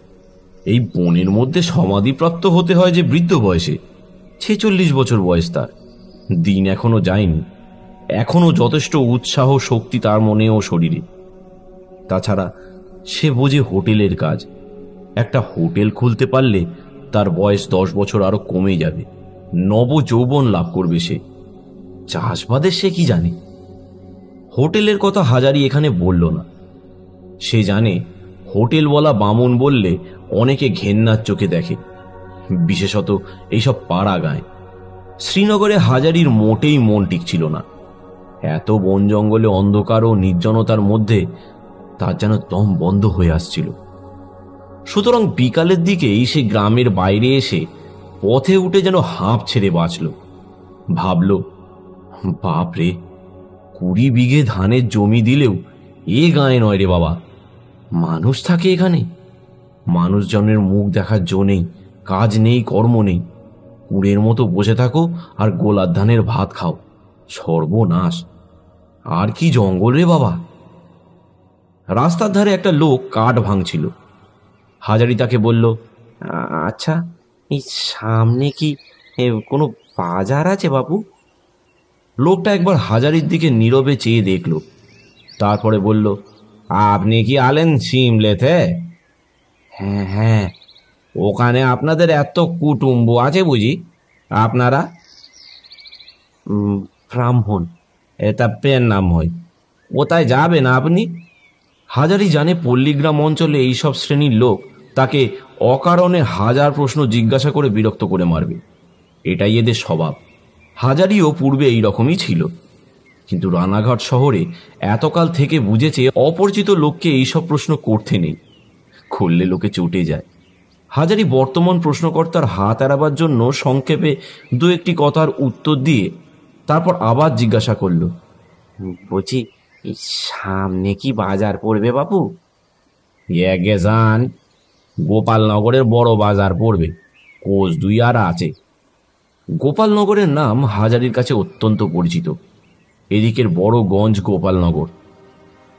এই বনের মধ্যে সমাধিপ্রাপ্ত হতে হয় যে বৃদ্ধ বয়সে। 46 বছর বয়স তার। দিন এখনো যায়নি, এখনো যথেষ্ট উৎসাহ শক্তি তার মনে ও শরীরে। তাছাড়া সে বোঝে হোটেলের কাজ। একটা হোটেল খুলতে পারলে তার বয়স 10 বছর আরো কমে যাবে, নব যৌবন লাভ করবে সে। চাষবাদের সে কি জানে? হোটেলের কথা হাজারি এখানে বলল না। সে জানে হোটেলওয়ালা বামুন বললে অনেকে ঘেন্নার চোখে দেখে, বিশেষত এইসব পাড়া গায়ে। শ্রীনগরে হাজারির মোটেই মন টিকছিল না। এত বন জঙ্গলে অন্ধকার ও নির্জনতার মধ্যে তার যেন দম বন্ধ হয়ে আসছিল। সুতরাং বিকালের দিকেই সে গ্রামের বাইরে এসে পথে উঠে যেন হাঁপ ছেড়ে বাঁচল। ভাবল, বাপরে, 20 বিঘে ধানের জমি দিলেও এ গায়ে নয় রে বাবা। মানুষ থাকে এখানে? মানুষজনের মুখ দেখার জো নেই, কাজ নেই, কর্ম নেই। কুড়ের মতো বসে থাকো আর গোলার ধানের ভাত খাও। সর্বনাশ, আর কি জঙ্গল রে বাবা। রাস্তার ধারে একটা লোক কাঠ ভাঙছিল। হাজারি তাকে বলল, আচ্ছা, এই সামনে কি কোনো বাজার আছে বাবু? লোকটা একবার হাজারির দিকে নীরবে চেয়ে দেখল, তারপরে বলল, আপনি কি আলেন সিমলেতে? হ্যাঁ হ্যাঁ। ওখানে আপনাদের এত কুটুম্ব আছে বুঝি? আপনারা ব্রাহ্মণ, এটা পেন নাম হয়। কোথায় যাবেন আপনি? হাজারি জানে পল্লীগ্রাম অঞ্চলে এইসব শ্রেণীর লোক তাকে অকারণে 1000 প্রশ্ন জিজ্ঞাসা করে বিরক্ত করে মারবে। এটাই এদের স্বভাব। হাজারিও পূর্বে এই রকমই ছিল, কিন্তু রানাঘাট শহরে এতকাল থেকে বুঝেছে অপরিচিত লোককে এইসব প্রশ্ন করতে নেই, করলে লোকে চটে যায়। হাজারি বর্তমান প্রশ্নকর্তার হাত এড়াবার জন্য সংক্ষেপে 2-1টি কথার উত্তর দিয়ে তারপর আবার জিজ্ঞাসা করল, বলছি, সামনে কি বাজার পড়বে বাবু? গেজান, গোপালনগরের বড় বাজার পড়বে, কোষ 2 আর আছে। গোপালনগরের নাম হাজারির কাছে অত্যন্ত পরিচিত। এদিকের বড় গঞ্জ গোপালনগর,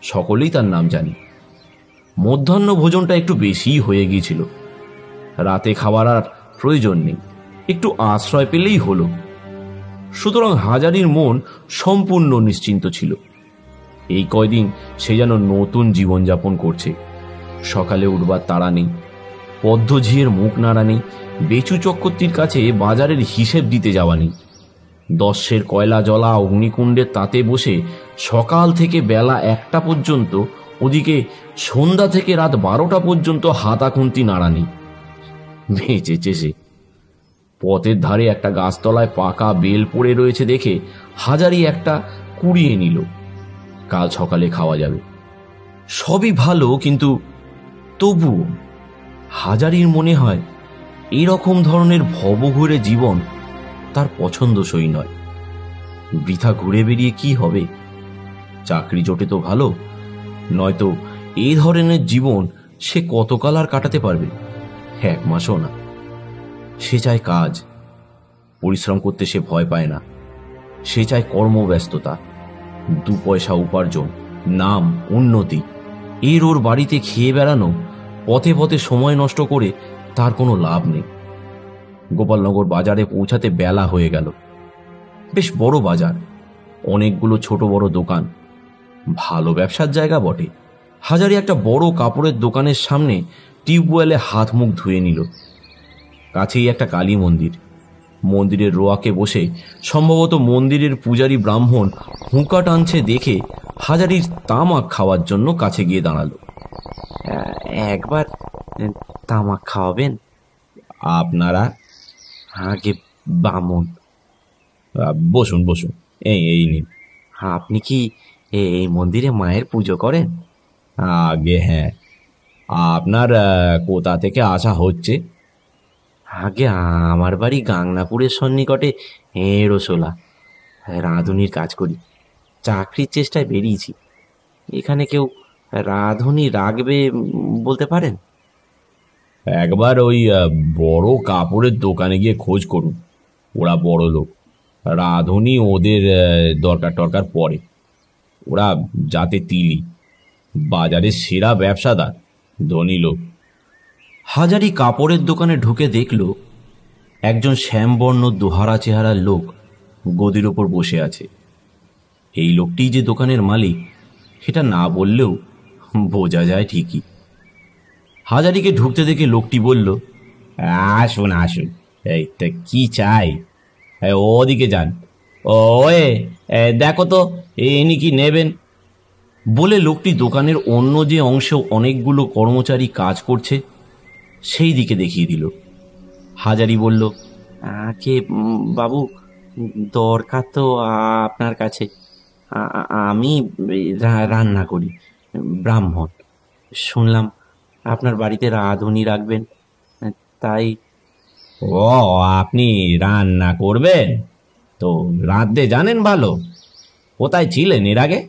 সকলেই তার নাম জানি। মধ্যাহ্ন ভোজনটা একটু বেশিই হয়ে গিয়েছিল। রাতে খাওয়ার আর প্রয়োজন নেই, একটু আশ্রয় পেলেই হলো। সুতরাং হাজারির মন সম্পূর্ণ নিশ্চিন্ত ছিল। এই কয়দিন সে যেন নতুন জীবনযাপন করছে। সকালে উঠবার তাড়া নেই, পদ্মঝিয়ের মুখ নাড়া নেই, বেচু চক্রবর্তীর কাছে বাজারের হিসেব দিতে যাওয়া নেই। 10 কয়লা জ্বলা অগ্নিকুণ্ডের তাতে বসে সকাল থেকে বেলা 1টা পর্যন্ত, ওদিকে সন্ধ্যা থেকে রাত 12টা পর্যন্ত হাতা খুন্তি নাড়া নেই। বেঁচেছে সে। পথের ধারে একটা গাছতলায় পাকা বেল পড়ে রয়েছে দেখে হাজারি একটা কুড়িয়ে নিল, কাল সকালে খাওয়া যাবে। সবই ভালো, কিন্তু তবু হাজারির মনে হয় এরকম ধরনের ভবঘুরে জীবন তার পছন্দসই নয়। বৃথা ঘুরে বেরিয়ে কি হবে? চাকরি জোটে তো ভালো, নয়তো এই ধরনের জীবন সে কতকাল আর কাটাতে পারবে? 1 মাসও না। সে চায় কাজ, পরিশ্রম করতে সে ভয় পায় না। সে চায় কর্মব্যস্ততা, 2 পয়সা উপার্জন, নাম, উন্নতি। এর ওর বাড়িতে খেয়ে বেড়ানো, পথে পথে সময় নষ্ট করে তার কোনো লাভ নেই। গোপালনগর বাজারে পৌঁছাতে বেলা হয়ে গেল। বেশ বড় বাজার, অনেকগুলো ছোট বড় দোকান, ভালো ব্যবসার জায়গা বটে। হাজারি একটা বড় কাপড়ের দোকানের সামনে টিউবওয়েলে হাত মুখ ধুয়ে নিল। কাছেই একটা কালী মন্দির। মন্দিরের রোয়াকে বসে সম্ভবত মন্দিরের পূজারী ব্রাহ্মণ হুঁকা টানছে দেখে হাজারির তামাক খাওয়ার জন্য কাছে গিয়ে দাঁড়ালো। একবার তামাক খাওয়াবেন? আপনারা? আগে বামুন। বসুন বসুন, এই নিন। আপনি কি এই মন্দিরে মায়ের পুজো করেন? আগে হ্যাঁ। আপনার কোথা থেকে আসা হচ্ছে? আগে আমার বাড়ি গাংনাপুরের সন্নিকটে রসোলা। রাঁধুনির কাজ করি, চাকরির চেষ্টায় বেরিয়েছি। এখানে কেউ রাঁধুনি রাখবে বলতে পারেন? একবার ওই বড় কাপড়ের দোকানে গিয়ে খোঁজ করুন। ওরা বড় লোক, রাঁধুনি ওদের দরকার টরকার পড়ে। ওরা যাতে তিলি, বাজারের সেরা ব্যবসাদার, ধনী লোক। হাজারি কাপড়ের দোকানে ঢুকে দেখল একজন শ্যামবর্ণ দোহারা চেহারার লোক গদির ওপর বসে আছে। এই লোকটি যে দোকানের মালিক সেটা না বললেও বোঝা যায় ঠিকই। হাজারিকে ঢুকতে দেখে লোকটি বলল, আসুন আসুন, এই তা কি চাই? ওদিকে যান, ওয়ে দেখো তো ইনি কি নেবেন। বলে লোকটি দোকানের অন্য যে অংশে অনেকগুলো কর্মচারী কাজ করছে সেই দিকে দেখিয়ে দিল। হাজারি বলল, আগে বাবু, দরকার তো আপনার কাছে। আমি রান্না করি, ব্রাহ্মণ। শুনলাম আপনার বাড়িতে রাঁধুনি রাখবেন, তাই। ও, আপনি রান্না করবেন? তো রাঁধতে জানেন ভালো? কোথায় ছিলেন এর আগে?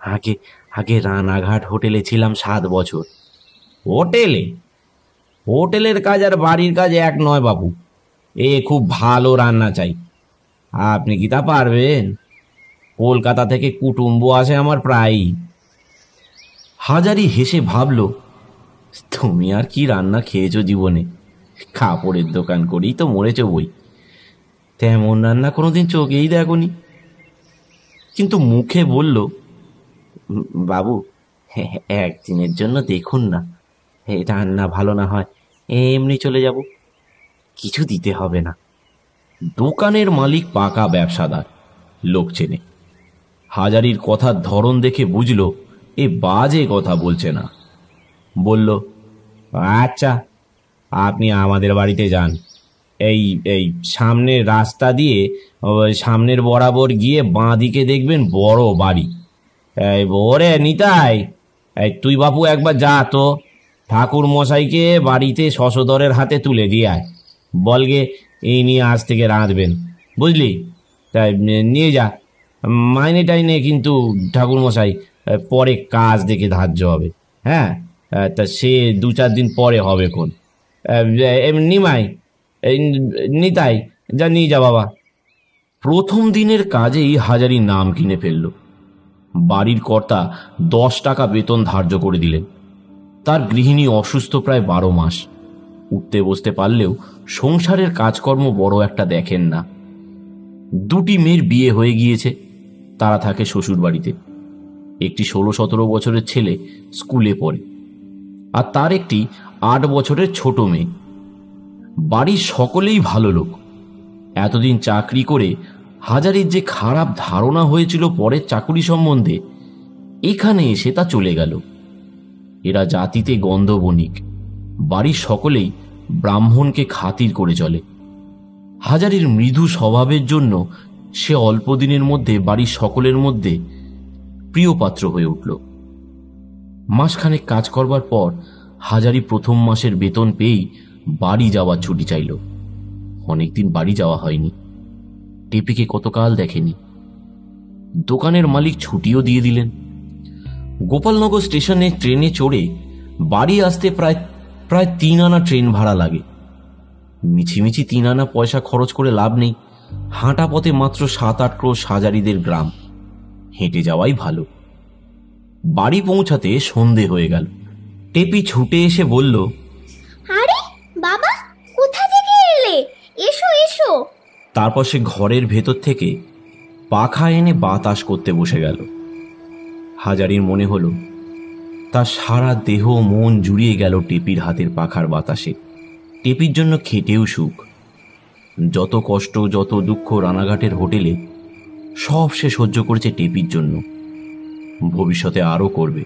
আগে আগে রানাঘাট হোটেলে ছিলাম 7 বছর। হোটেলে? হোটেলের কাজ আর বাড়ির কাজ এক নয় বাবু। এ খুব ভালো রান্না চাই। আপনি কি তা পারবেন? কলকাতা থেকে কুটুম্ব আসে আমার প্রায়ই। হাজারি হেসে ভাবল, তুমি আর কি রান্না খেয়েছো জীবনে? কাপড়ের দোকান করেই তো মরেছ বই। তেমন রান্না কোনোদিন চোখেই দেখনি। কিন্তু মুখে বলল, বাবু, একদিনের জন্য দেখুন না, রান্না ভালো না হয় এমনি চলে যাব, কিছু দিতে হবে না। দোকানের মালিক পাকা ব্যবসাদার, লোক চেনে। হাজারির কথার ধরন দেখে বুঝল এ বাজে কথা বলছে না। বলল, আচ্ছা, আপনি আমাদের বাড়িতে যান। এই এই সামনের রাস্তা দিয়ে সামনের বরাবর গিয়ে বাঁ দিকে দেখবেন বড় বাড়ি। এই ওরে নিতাই, এই তুই বাপু একবার যা তো, ঠাকুর মশাইকে বাড়িতে শশধরের হাতে তুলে দিয়ে আয়। বলগে এই নিয়ে আজ থেকে রাঁধবেন, বুঝলি? তাই নিয়ে যা। মাইনে টাইনে কিন্তু ঠাকুর মশাই পরে কাজ দেখে ধার্য হবে। হ্যাঁ, তা সে 2-4 দিন পরে হবে কোন। নিমাই, নিতাই, যা নিয়ে যা বাবা। প্রথম দিনের কাজেই হাজারি নাম কিনে ফেলল। বাড়ির কর্তা 10 টাকা বেতন ধার্য করে দিলেন। তার গৃহিণী অসুস্থ প্রায় 12 মাস। উঠতে বসতে পারলেও সংসারের কাজকর্ম বড় একটা দেখেন না। 2টি মেয়ের বিয়ে হয়ে গিয়েছে, তারা থাকে শ্বশুর বাড়িতে। একটি 16-17 বছরের ছেলে স্কুলে পড়ে, আর তার একটি 8 বছরের ছোট মেয়ে। বাড়ির সকলেই ভালো লোক। এতদিন চাকরি করে হাজারির যে খারাপ ধারণা হয়েছিল পরের চাকুরি সম্বন্ধে, এখানে এসে তা চলে গেল। এরা জাতিতে গন্ধবণিক। বাড়ির সকলেই ব্রাহ্মণকে খাতির করে চলে। হাজারির মৃদু স্বভাবের জন্য সে অল্প দিনের মধ্যে বাড়ির সকলের মধ্যে প্রিয় পাত্র হয়ে উঠল। মাসখানেক কাজ করবার পর হাজারি প্রথম মাসের বেতন পেয়েই বাড়ি যাওয়ার ছুটি চাইল। অনেকদিন বাড়ি যাওয়া হয়নি। টেপিকে কতকাল দেখেনি। দোকানের মালিক ছুটিও দিয়ে দিলেন। গোপালনগর স্টেশনে ট্রেনে চড়ে বাড়ি আসতে প্রায় 3 আনা ট্রেন ভাড়া লাগে। মিছিমিছি 3 আনা পয়সা খরচ করে লাভ নেই। হাঁটা পথে মাত্র 7-8 ক্রোশ হাজারিদের গ্রাম, হেঁটে যাওয়াই ভালো। বাড়ি পৌঁছাতে সন্ধে হয়ে গেল। টেপি ছুটে এসে বলল, আরে বাবা, কোথা থেকে এলে? এসো এসো। তারপর সে ঘরের ভেতর থেকে পাখা এনে বাতাস করতে বসে গেল। হাজারির মনে হলো তার সারা দেহ মন জুড়িয়ে গেল টেপির হাতের পাখার বাতাসে। টেপির জন্য খেটেও সুখ। যত কষ্ট, যত দুঃখ রানাঘাটের হোটেলে, সব সে সহ্য করেছে টেপির জন্য। ভবিষ্যতে আরও করবে।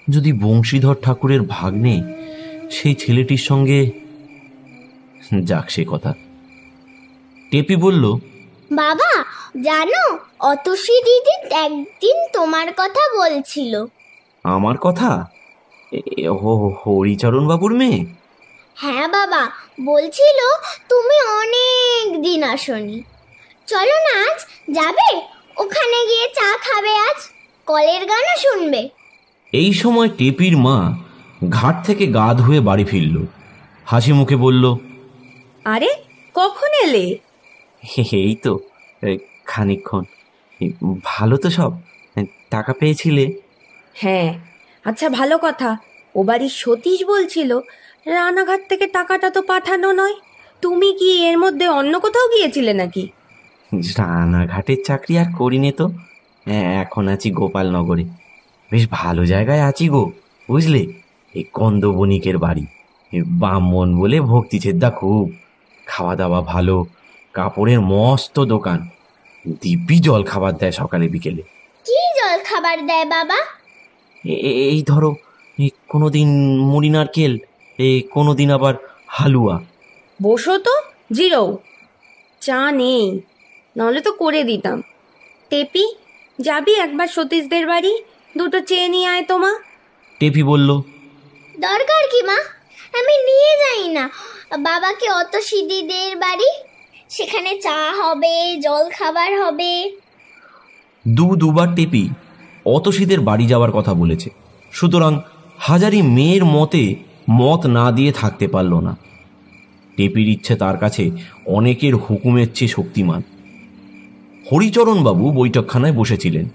যদি বংশীধর ঠাকুরের ভাগ্নে সেই ছেলেটির সঙ্গে, যাক সে কথা। টেপি বলল, বাবা জানো, অতসী দিদি একদিন তোমার কথা বলছিল। আমার কথা? হরিচরণ বাবুর মেয়ে? হ্যাঁ বাবা, বলছিল তুমি অনেক দিন আসনি। চলো না, আজ যাবে? ওখানে গিয়ে চা খাবে, আজ কলের গানও শুনবে। এই সময় টেপির মা ঘাট থেকে গা ধুয়ে বাড়ি ফিরল। হাসি মুখে বলল, আরে কখন এলে? এই তো খানিকক্ষণ। ভালো তো সব? টাকা পেয়েছিলে? হ্যাঁ, আচ্ছা ভালো কথা। ও বাড়ির সতীশ বলছিল রানাঘাট থেকে টাকাটা তো পাঠানো নয়। তুমি কি এর মধ্যে অন্য কোথাও গিয়েছিলে নাকি? রানাঘাটের চাকরি আর করিনি তো। এখন আছি গোপালনগরে। বেশ ভালো জায়গায় আছি গো, বুঝলে? এই কন্দ বণিকের বাড়ি। ব্রাহ্মণ বলে ভক্তি ছেদ্দা খুব। খাওয়া দাওয়া ভালো, কাপড়ের মস্ত দোকান। দিব্যি জল খাবার দেয় সকালে বিকেলে। কি জল খাবার দেয় বাবা? এই ধরো, কোনোদিন মুড়ি নারকেল, কোনোদিন আবার হালুয়া। বসো তো, জিরো। চা নেই, নাহলে তো করে দিতাম। টেপি, যাবি একবার সতীশদের বাড়ি? দুটো চেয়ে নিয়ে আয় তো মা। টেপি বলল, দরকার কি মা, আমি নিয়ে যাই না বাবাকে অতসী দিদির বাড়ি। সেখানে চা হবে, জল খাবার হবে। দুবার টেপি অতসীদের বাড়ি যাওয়ার কথা বলেছে। সুতরাং হাজারি মেয়ের মত না দিয়ে থাকতে পারল না। টেপির ইচ্ছে তার কাছে অনেকের হুকুমের চেয়ে শক্তিমান। হরিচরণবাবু বৈঠকখানায় বসেছিলেন।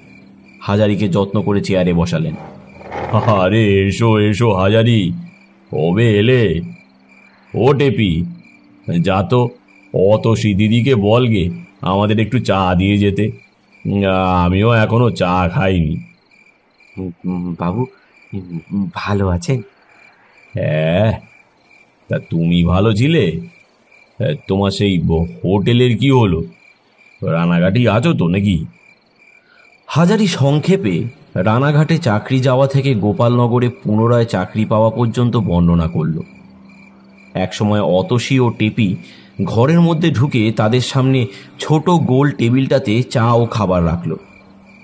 হাজারিকে যত্ন করে চেয়ারে বসালেন। আরে এসো এসো হাজারি, কবে এলে? ও টেপি, যা তো অতসী দিদিকে বলগে আমাদের একটু চা দিয়ে যেতে। আমিও এখনো চা খাইনি। বাবু ভালো আছেন? হ্যাঁ, তা তুমি ভালো ছিলে? তোমার সেই হোটেলের কি হলো? রানাঘাটেই আছো তো নাকি? হাজারি সংক্ষেপে রানাঘাটে চাকরি যাওয়া থেকে গোপালনগরে পুনরায় চাকরি পাওয়া পর্যন্ত বর্ণনা করল। একসময় অতসী ও টেপি ঘরের মধ্যে ঢুকে তাদের সামনে ছোট গোল টেবিলটাতে চা ও খাবার রাখল।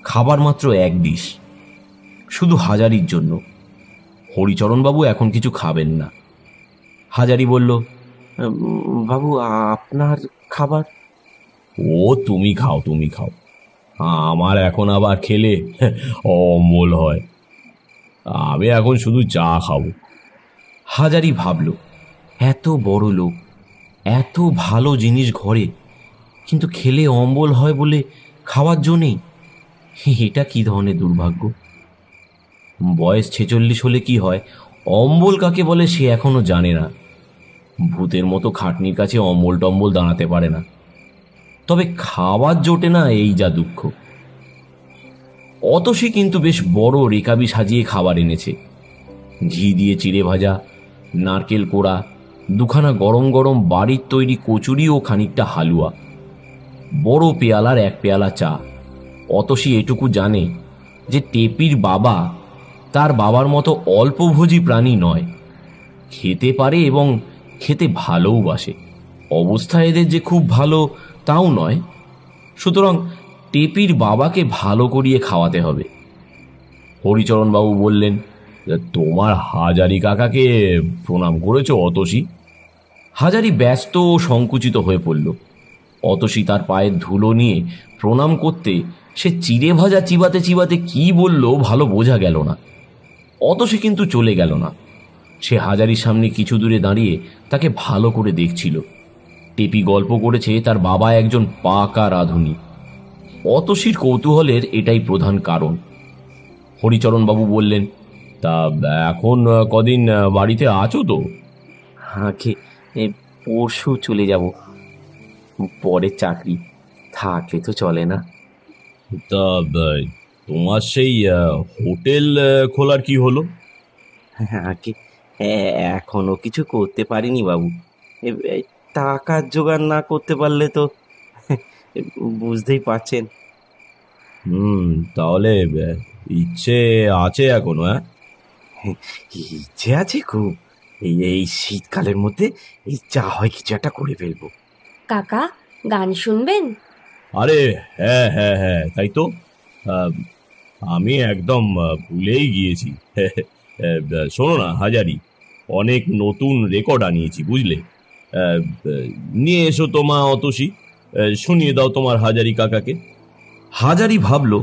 খাবার মাত্র 1 ডিশ, শুধু হাজারির জন্য। হরিচরণবাবু এখন কিছু খাবেন না। হাজারি বলল, বাবু আপনার খাবার? ও তুমি খাও, তুমি খাও। আমার এখন আবার খেলে অম্বল হয়। আমি এখন শুধু চা খাবো। হাজারি ভাবল, এত বড় লোক, এত ভালো জিনিস ঘরে, কিন্তু খেলে অম্বল হয় বলে খাওয়ার জো নেই। এটা কি ধরনের দুর্ভাগ্য! বয়স 46 হলে কি হয়, অম্বল কাকে বলে সে এখনো জানে না। ভূতের মতো খাটনির কাছে অম্বল টম্বল দাঁড়াতে পারে না। তবে খাবার জোটে না, এই যা দুঃখ। অতসী কিন্তু বেশ বড় রেকাবি সাজিয়ে খাবার এনেছে। ঘি দিয়ে চিড়ে ভাজা, নারকেল কোড়া, 2খানা গরম গরম বাড়ির তৈরি কচুরি ও খানিকটা হালুয়া, বড় পেয়ালার 1 পেয়ালা চা। অতসী এটুকু জানে যে টেপির বাবা তার বাবার মতো অল্পভোজী প্রাণী নয়। খেতে পারে এবং খেতে ভালোওবাসে। অবস্থা এদের যে খুব ভালো তাও নয়। সুতরাং টেপির বাবাকে ভালো করিয়ে খাওয়াতে হবে। হরিচরণবাবু বললেন, তোমার হাজারি কাকাকে প্রণাম করেছো অতসী? হাজারি ব্যস্ত ও সংকুচিত হয়ে পড়ল। অতসী তার পায়ের ধুলো নিয়ে প্রণাম করতে সে চিড়ে ভাজা চিবাতে চিবাতে কি বলল ভালো বোঝা গেল না। অতসী কিন্তু চলে গেল না। সে হাজারির সামনে কিছু দূরে দাঁড়িয়ে তাকে ভালো করে দেখছিল। টেপি গল্প করেছে তার বাবা একজন পাকা রাঁধুনি। অতসীর কৌতূহলের এটাই প্রধান কারণ। হরিচরণবাবু বললেন, তা এখন কদিন বাড়িতে আছো তো? আগে পরশু চলে যাব, পরে চাকরি, থাকলে তো চলে না। তা তোমার সেই হোটেল খোলার কি হলো? আগে এখনো কিছু করতে পারিনি বাবু। টাকার জোগাড় না করতে পারলে তো বুঝতেই পারছেন। তাহলে ইচ্ছে আছে এখনো? ইচ্ছে আছে খুব। এই শীতকালের মধ্যে এই চা হয় কিছু একটা করে ফেলবো। কাকা, গান শুনবেন? আরে হ্যাঁ হ্যাঁ হ্যাঁ, তাই তো। আমি একদম ভুলেই গিয়েছি। শোনো না হাজারি, অনেক নতুন রেকর্ড আনিয়েছি বুঝলে। নিয়ে এসো তোমা অতসী, শুনিয়ে দাও তোমার হাজারি কাকাকে। হাজারি ভাবল,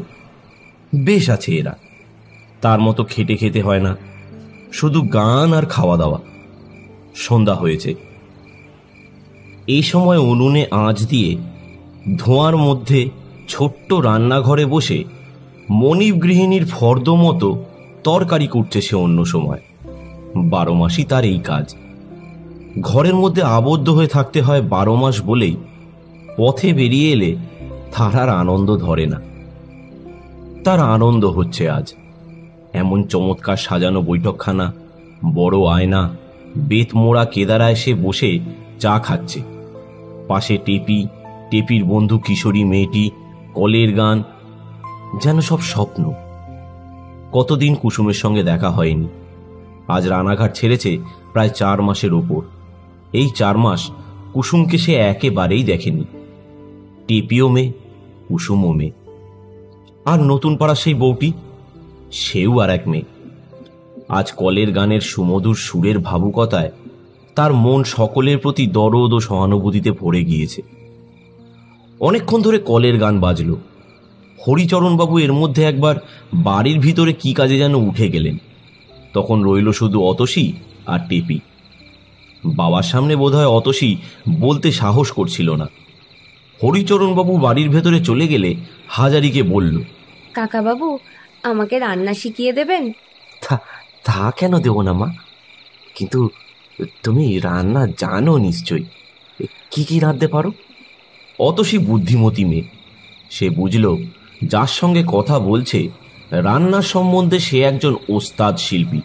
বেশ আছে এরা, তার মতো খেটে খেতে হয় না, শুধু গান আর খাওয়া দাওয়া। সন্ধ্যা হয়েছে। এই সময় উনুনে আঁচ দিয়ে ধোঁয়ার মধ্যে ছোট্ট রান্নাঘরে বসে মনিব গৃহিণীর ফর্দ মতো তরকারি করছে সে অন্য সময়। 12 মাসই তার এই কাজ। ঘরের মধ্যে আবদ্ধ হয়ে থাকতে হয় 12 মাস বলেই পথে বেরিয়ে এলে তার আর আনন্দ ধরে না। তার আনন্দ হচ্ছে আজ। এমন চমৎকার সাজানো বৈঠকখানা, বড় আয়না, বেত মোড়া কেদারায় সে বসে চা খাচ্ছে। পাশে টেপি, টেপির বন্ধু কিশোরী মেয়েটি, কলের গান, যেন সব স্বপ্ন। কতদিন কুসুমের সঙ্গে দেখা হয়নি। আজ রানাঘাট ছেড়েছে প্রায় 4 মাসের ওপর। এই 4 মাস কুসুমকে সে একেবারেই দেখেনি। টেপিও মেয়ে, কুসুমও মেয়ে। আর নতুন পাড়া সেই বউটি, সেও আর এক মেয়ে। আজ কলের গানের সুমধুর সুরের ভাবুকতায় তার মন সকলের প্রতি দরদ ও সহানুভূতিতে ভরে গিয়েছে। অনেকক্ষণ ধরে কলের গান বাজল। হরিচরণবাবু এর মধ্যে একবার বাড়ির ভিতরে কি কাজে যেন উঠে গেলেন। তখন রইল শুধু অতসী আর টেপি। বাবার সামনে বোধহয় অতসী বলতে সাহস করছিল না। হরিচরণবাবু বাড়ির ভেতরে চলে গেলে হাজারিকে বলল, কাকাবাবু, আমাকে রান্না শিখিয়ে দেবেন? তা কেন দেব না মা, কিন্তু তুমি রান্না জানো নিশ্চয়ই। কি কি রাঁধতে পারো? অতসী বুদ্ধিমতী মেয়ে। সে বুঝল যার সঙ্গে কথা বলছে রান্নার সম্বন্ধে সে একজন ওস্তাদ শিল্পী।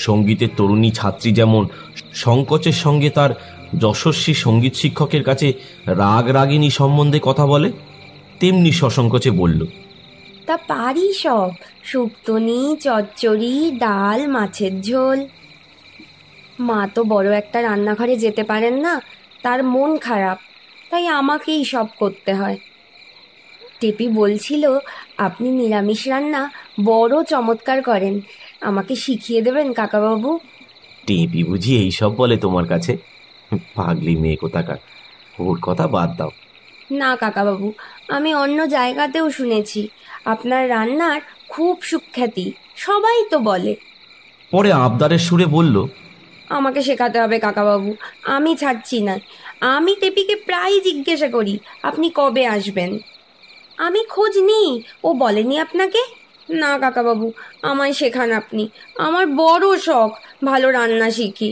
সঙ্গীতের তরুণী ছাত্রী যেমন সংকোচের সঙ্গে তার যশস্বী সঙ্গীত শিক্ষকের কাছে রাগ রাগিনী সম্বন্ধে কথা বলে, তেমনি সসংকোচে বলল, তা পারি সব। শুক্তনি, চচ্চড়ি, ডাল, মাছের ঝোল। মা তো বড় একটা রান্নাঘরে যেতে পারেন না, তার মন খারাপ, তাই আমাকেই সব করতে হয়। টেপি বলছিল আপনি নিরামিষ রান্না বড় চমৎকার করেন, আমাকে শিখিয়ে দেবেন কাকাবাবু? টেপি বুঝি এইসব বলে তোমার কাছে? পাগলি মেয়ে কোথাকার, ওর কথা বাদ দাও। না কাকাবাবু, আমি অন্য জায়গাতেও শুনেছি আপনার রান্নার খুব সুখ্যাতি, সবাই তো বলে। পরে আবদারের সুরে বলল, আমাকে শেখাতে হবে কাকাবাবু, আমি ছাড়ছি না। আমি টেপিকে প্রায় জিজ্ঞাসা করি আপনি কবে আসবেন। আমি খোঁজ নিই, ও বলেনি আপনাকে? না কাকাবাবু, আমায় শেখান আপনি, আমার বড় শখ ভালো রান্না শিখি।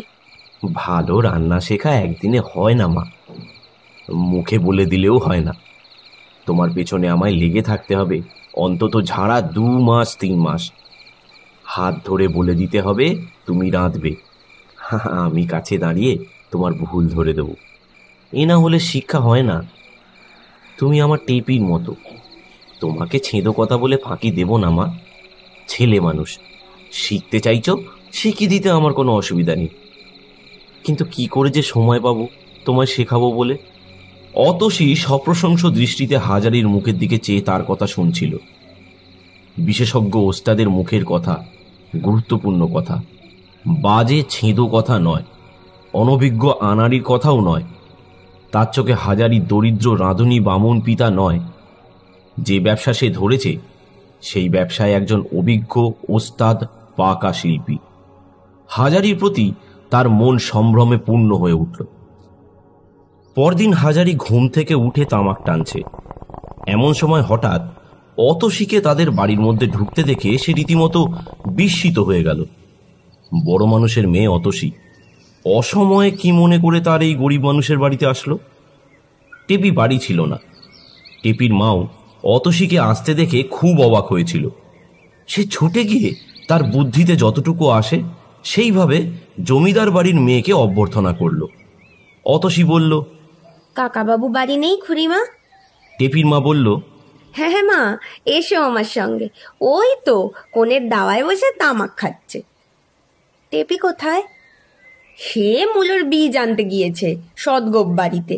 ভালো রান্না শেখা একদিনে হয় না মা, মুখে বলে দিলেও হয় না। তোমার পেছনে আমায় লেগে থাকতে হবে অন্তত ঝাড়া 2 মাস 3 মাস। হাত ধরে বলে দিতে হবে তুমি রাঁধবে, আমি কাছে দাঁড়িয়ে তোমার ভুল ধরে দেব। এ না হলে শিক্ষা হয় না। তুমি আমার টেপির মতো, তোমাকে ছেঁদো কথা বলে ফাঁকি দেব না মা। ছেলে মানুষ, শিখতে চাইছো, শিখিয়ে দিতে আমার কোনো অসুবিধা নেই, কিন্তু কি করে যে সময় পাবো তোমায় শেখাবো বলে। অতসী সপ্রশংস দৃষ্টিতে হাজারির মুখের দিকে চেয়ে তার কথা শুনছিল। বিশেষজ্ঞ ওস্তাদের মুখের কথা, গুরুত্বপূর্ণ কথা, বাজে ছেঁদো কথা নয়। অনভিজ্ঞ আনাড়ির কথাও নয়, তার চোখে হাজারি দরিদ্র রাঁধুনি বামুন পিতা নয়। যে ব্যবসা সে ধরেছে সেই ব্যবসায় একজন অভিজ্ঞ ওস্তাদ পাকা শিল্পী। হাজারির প্রতি তার মন সম্ভ্রমে পূর্ণ হয়ে উঠল। পরদিন হাজারি ঘুম থেকে উঠে তামাক টানছে। এমন সময় হঠাৎ অতসীকে তাদের বাড়ির মধ্যে ঢুকতে দেখে সে রীতিমতো বিস্মিত হয়ে গেল। বড় মানুষের মেয়ে অতসী অসময়ে কি মনে করে তার এই গরিব মানুষের বাড়িতে আসলো? টেপি বাড়ি ছিল না। টেপির মাও অতসীকে আসতে দেখে খুব অবাক হয়েছিল। সে ছুটে গিয়ে তার বুদ্ধিতে যতটুকু আসে সেইভাবে জমিদার বাড়ির মেয়েকে অভ্যর্থনা করল। অতসী বলল, কাকাবাবু বাড়ি নেই খুড়িমা? টেপির মা বলল, হ্যাঁ হ্যাঁ মা, এসো আমার সঙ্গে, ওই তো কোণের দাওয়ায় বসে তামাক খাচ্ছে। টেপি কোথায়? সে মূলোর বীজ আনতে গিয়েছে সদগোপ বাড়িতে।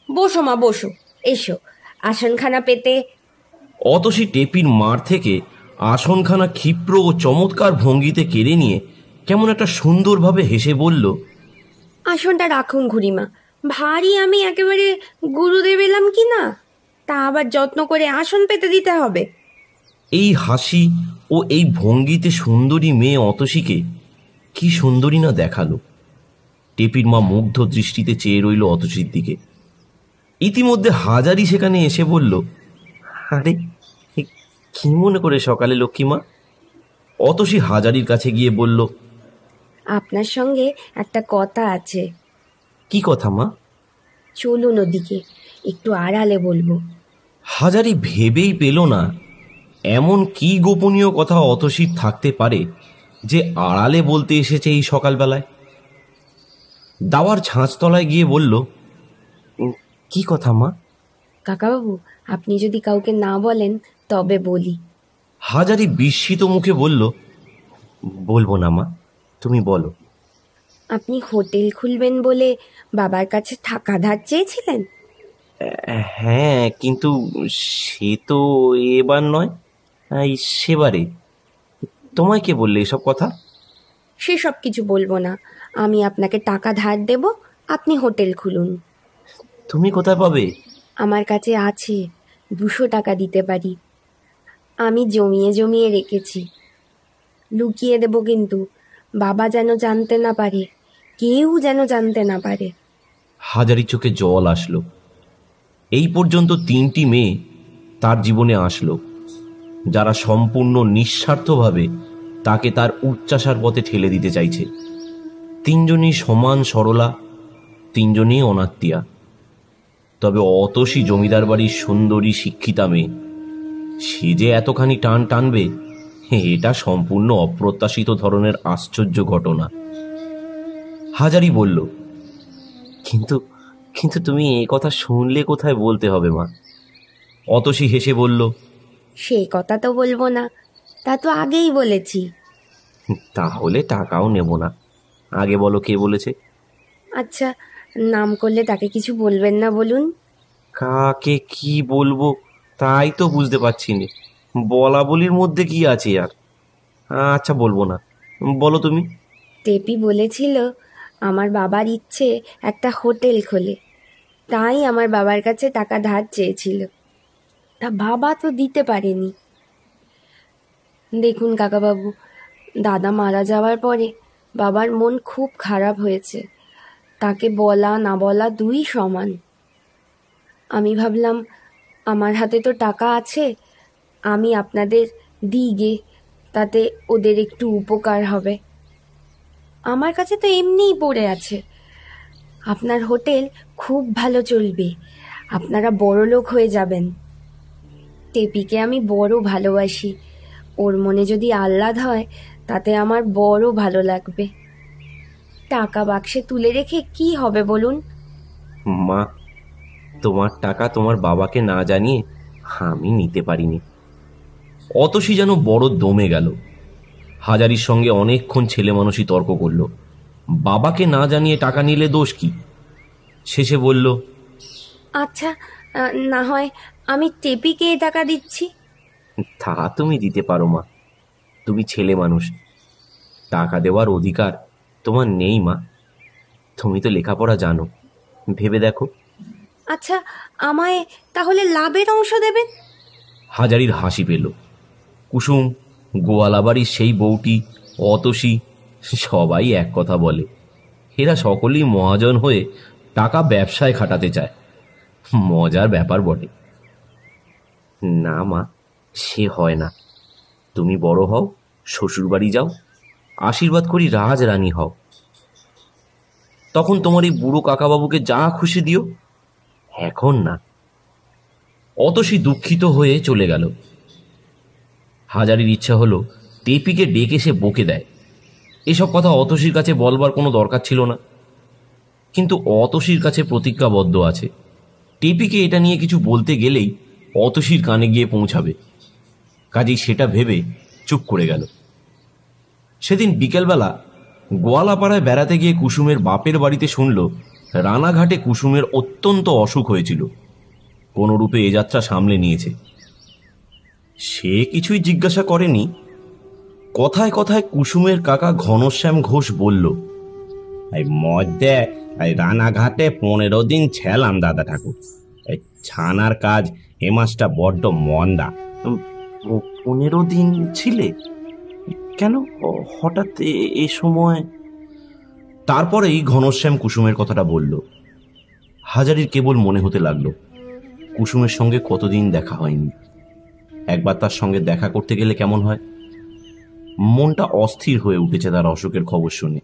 বসো মা বসো, এসো আসনখানা পেতে। অতসী টেপির মার থেকে আসনখানা ক্ষিপ্র ও চমৎকার ভঙ্গিতে কেড়ে নিয়ে কেমন একটা সুন্দরভাবে হেসে বলল, আসনটা রাখুন খুড়িমা, ভারী আমি একেবারে গুরুদেব এলাম কি না, তা আবার যত্ন করে আসন পেতে দিতে হবে। এই হাসি ও এই ভঙ্গিতে সুন্দরী মেয়ে অতসীকে কি সুন্দরী না দেখালো। টেপির মা মুগ্ধ দৃষ্টিতে চেয়ে রইল অতসীর দিকে। ইতিমধ্যে হাজারি সেখানে এসে বলল, আরে কি মনে করে সকালে লক্ষ্মীমা? অতসী হাজারির কাছে গিয়ে বলল, আপনার সঙ্গে একটা কথা আছে। কি কথা মা? চলুন ওদিকে, একটু আড়ালে বলবো। হাজারি ভেবেই পেল না এমন কি গোপনীয় কথা অতসীর থাকতে পারে যে আড়ালে বলতে এসেছে এই সকালবেলায়। দাওয়ার ছাঁচতলায় গিয়ে বলল, কি কথা মা? কাকাবাবু, আপনি যদি কাউকে না বলেন তবে বলি। হাজারি বিস্মিত মুখে বলল, বলবো না মা, তুমি বলো। আপনি হোটেল খুলবেন বলে বাবার কাছে টাকা ধার চেয়েছিলেন? হ্যাঁ, কিন্তু সে তো এবার নয়, এই সেবারে। তোমায় কে বললে এসব কথা? সেসব কিছু বলবো না, আমি আপনাকে টাকা ধার দেব, আপনি হোটেল খুলুন। তুমি কোথায় পাবে? আমার কাছে আছে, 200 টাকা দিতে পারি। আমি জমিয়ে জমিয়ে রেখেছি, লুকিয়ে দেব, কিন্তু বাবা যেন জানতে না পারে, কেউ যেন জানতে না পারে। হাজারি চোখে জল আসলো। এই পর্যন্ত 3টি মেয়ে তার জীবনে আসলো, যারা সম্পূর্ণ নিঃস্বার্থভাবে তাকে তার উচ্চাসার পথে ঠেলে দিতে চাইছে। 3জনই সমান সরলা, 3জনই অনাত্মীয়া। তবে অতসী জমিদার বাড়ির সুন্দরী শিক্ষিতা মেয়ে, সে যে এতখানি টান টানবে এটা সম্পূর্ণ অপ্রত্যাশিত ধরনের আশ্চর্য ঘটনা। হাজারি বলল, কিন্তু কিন্তু তুমি এই কথা শুনলে কোথায় বলতে হবে মা? অতসী হেসে বলল, সেই কথা তো বলবো না, তা তো আগেই বলেছি। তাহলে টাকাও নেব না, আগে বলো কে বলেছে? আচ্ছা, নাম করলে তাকে কিছু বলবেন না বলুন। কাকে কি বলবো তাই তো বুঝতে পারছি না, বলা বলির মধ্যে কি আছে আর। আচ্ছা বলবো না, বলো তুমি। টেপি বলেছিল আমার বাবার ইচ্ছে একটা হোটেল খোলে, তাই আমার বাবার কাছে টাকা ধার চেয়েছিল, তা বাবা তো দিতে পারেনি। দেখুন কাকাবাবু, দাদা মারা যাওয়ার পরে বাবার মন খুব খারাপ হয়েছে, তাকে বলা না বলা দুই সমান। আমি ভাবলাম আমার হাতে তো টাকা আছে, আমি আপনাদের দিই গে, তাতে ওদের একটু উপকার হবে। আমার কাছে তো এমনিই পড়ে আছে, আপনার হোটেল খুব ভালো চলবে, আপনারা বড় লোক হয়ে যাবেন। টেপিকে আমি বড় ভালোবাসি, ওর মনে যদি আহ্লাদ হয় তাতে আমার বড় ভালো লাগবে। টাকা বাক্সে তুলে রেখে কি হবে বলুন? মা, তোমার টাকা তোমার বাবাকে না জানিয়ে আমি নিতে পারিনি। অতসী যেন বড় দমে গেল। হাজারির সঙ্গে অনেকক্ষণ ছেলে মানুষই তর্ক করল। বাবাকে না জানিয়ে টাকা নিলে দোষ কি? শেষে বলল, আচ্ছা, না হয় আমি টেপিকে টাকা দিচ্ছি। তা তুমি দিতে পারো মা, তুমি ছেলে মানুষ, টাকা দেওয়ার অধিকার তোমার নেই মা। তুমি তো লেখাপড়া জানো, ভেবে দেখো। আচ্ছা, আমায় তাহলে লাভের অংশ দেবেন? হাজারির হাসি পেল। কুসুম, গোয়ালাবাড়ির সেই বউটি, অতসী, সবাই এক কথা বলে। এরা সকলেই মহাজন হয়ে টাকা ব্যবসায় খাটাতে চায়। মজার ব্যাপার বটে। না মা, সে হয় না। তুমি বড় হও, শ্বশুরবাড়ি যাও, আশীর্বাদ করি রাজরানী হও। তখন তোমার এই বুড়ো কাকাবাবুকে যা খুশি দিও। এখন না। অতসী দুঃখিত হয়ে চলে গেল। হাজারির ইচ্ছা হলো টেপিকে ডেকে সে বকে দেয়। এসব কথা অতসীর কাছে বলবার কোনো দরকার ছিল না, কিন্তু অতসীর কাছে প্রতিজ্ঞাবদ্ধ আছে। টেপিকে এটা নিয়ে কিছু বলতে গেলেই অতসীর কানে গিয়ে পৌঁছাবে। কাজেই সেটা ভেবে চুপ করে গেল। সেদিন বিকেলবেলা গোয়ালাপাড়ায় বেড়াতে গিয়ে কুসুমের বাপের বাড়িতে শুনল রানাঘাটে কুসুমের অত্যন্ত অসুখ হয়েছিল। কোনোরূপে এ যাত্রা সামলে নিয়েছে। সে কিছুই জিজ্ঞাসা করেনি। কথায় কথায় কুসুমের কাকা ঘনশ্যাম ঘোষ বলল, এই মধ্যে এই রানাঘাটে 15 দিন ছিলাম দাদা ঠাকুর। এই ছানার কাজ এ মাসটা বড্ড মন্দা। 15 দিন ছিলে? কেন হঠাৎ এ সময়? তারপরেই ঘনশ্যাম কুসুমের কথাটা বলল। হাজারির কেবল মনে হতে লাগলো কুসুমের সঙ্গে কতদিন দেখা হয়নি। একবার তার সঙ্গে দেখা করতে গেলে কেমন হয়। মনটা অস্থির হয়ে উঠেছে তার অসুখের খবর শুনে।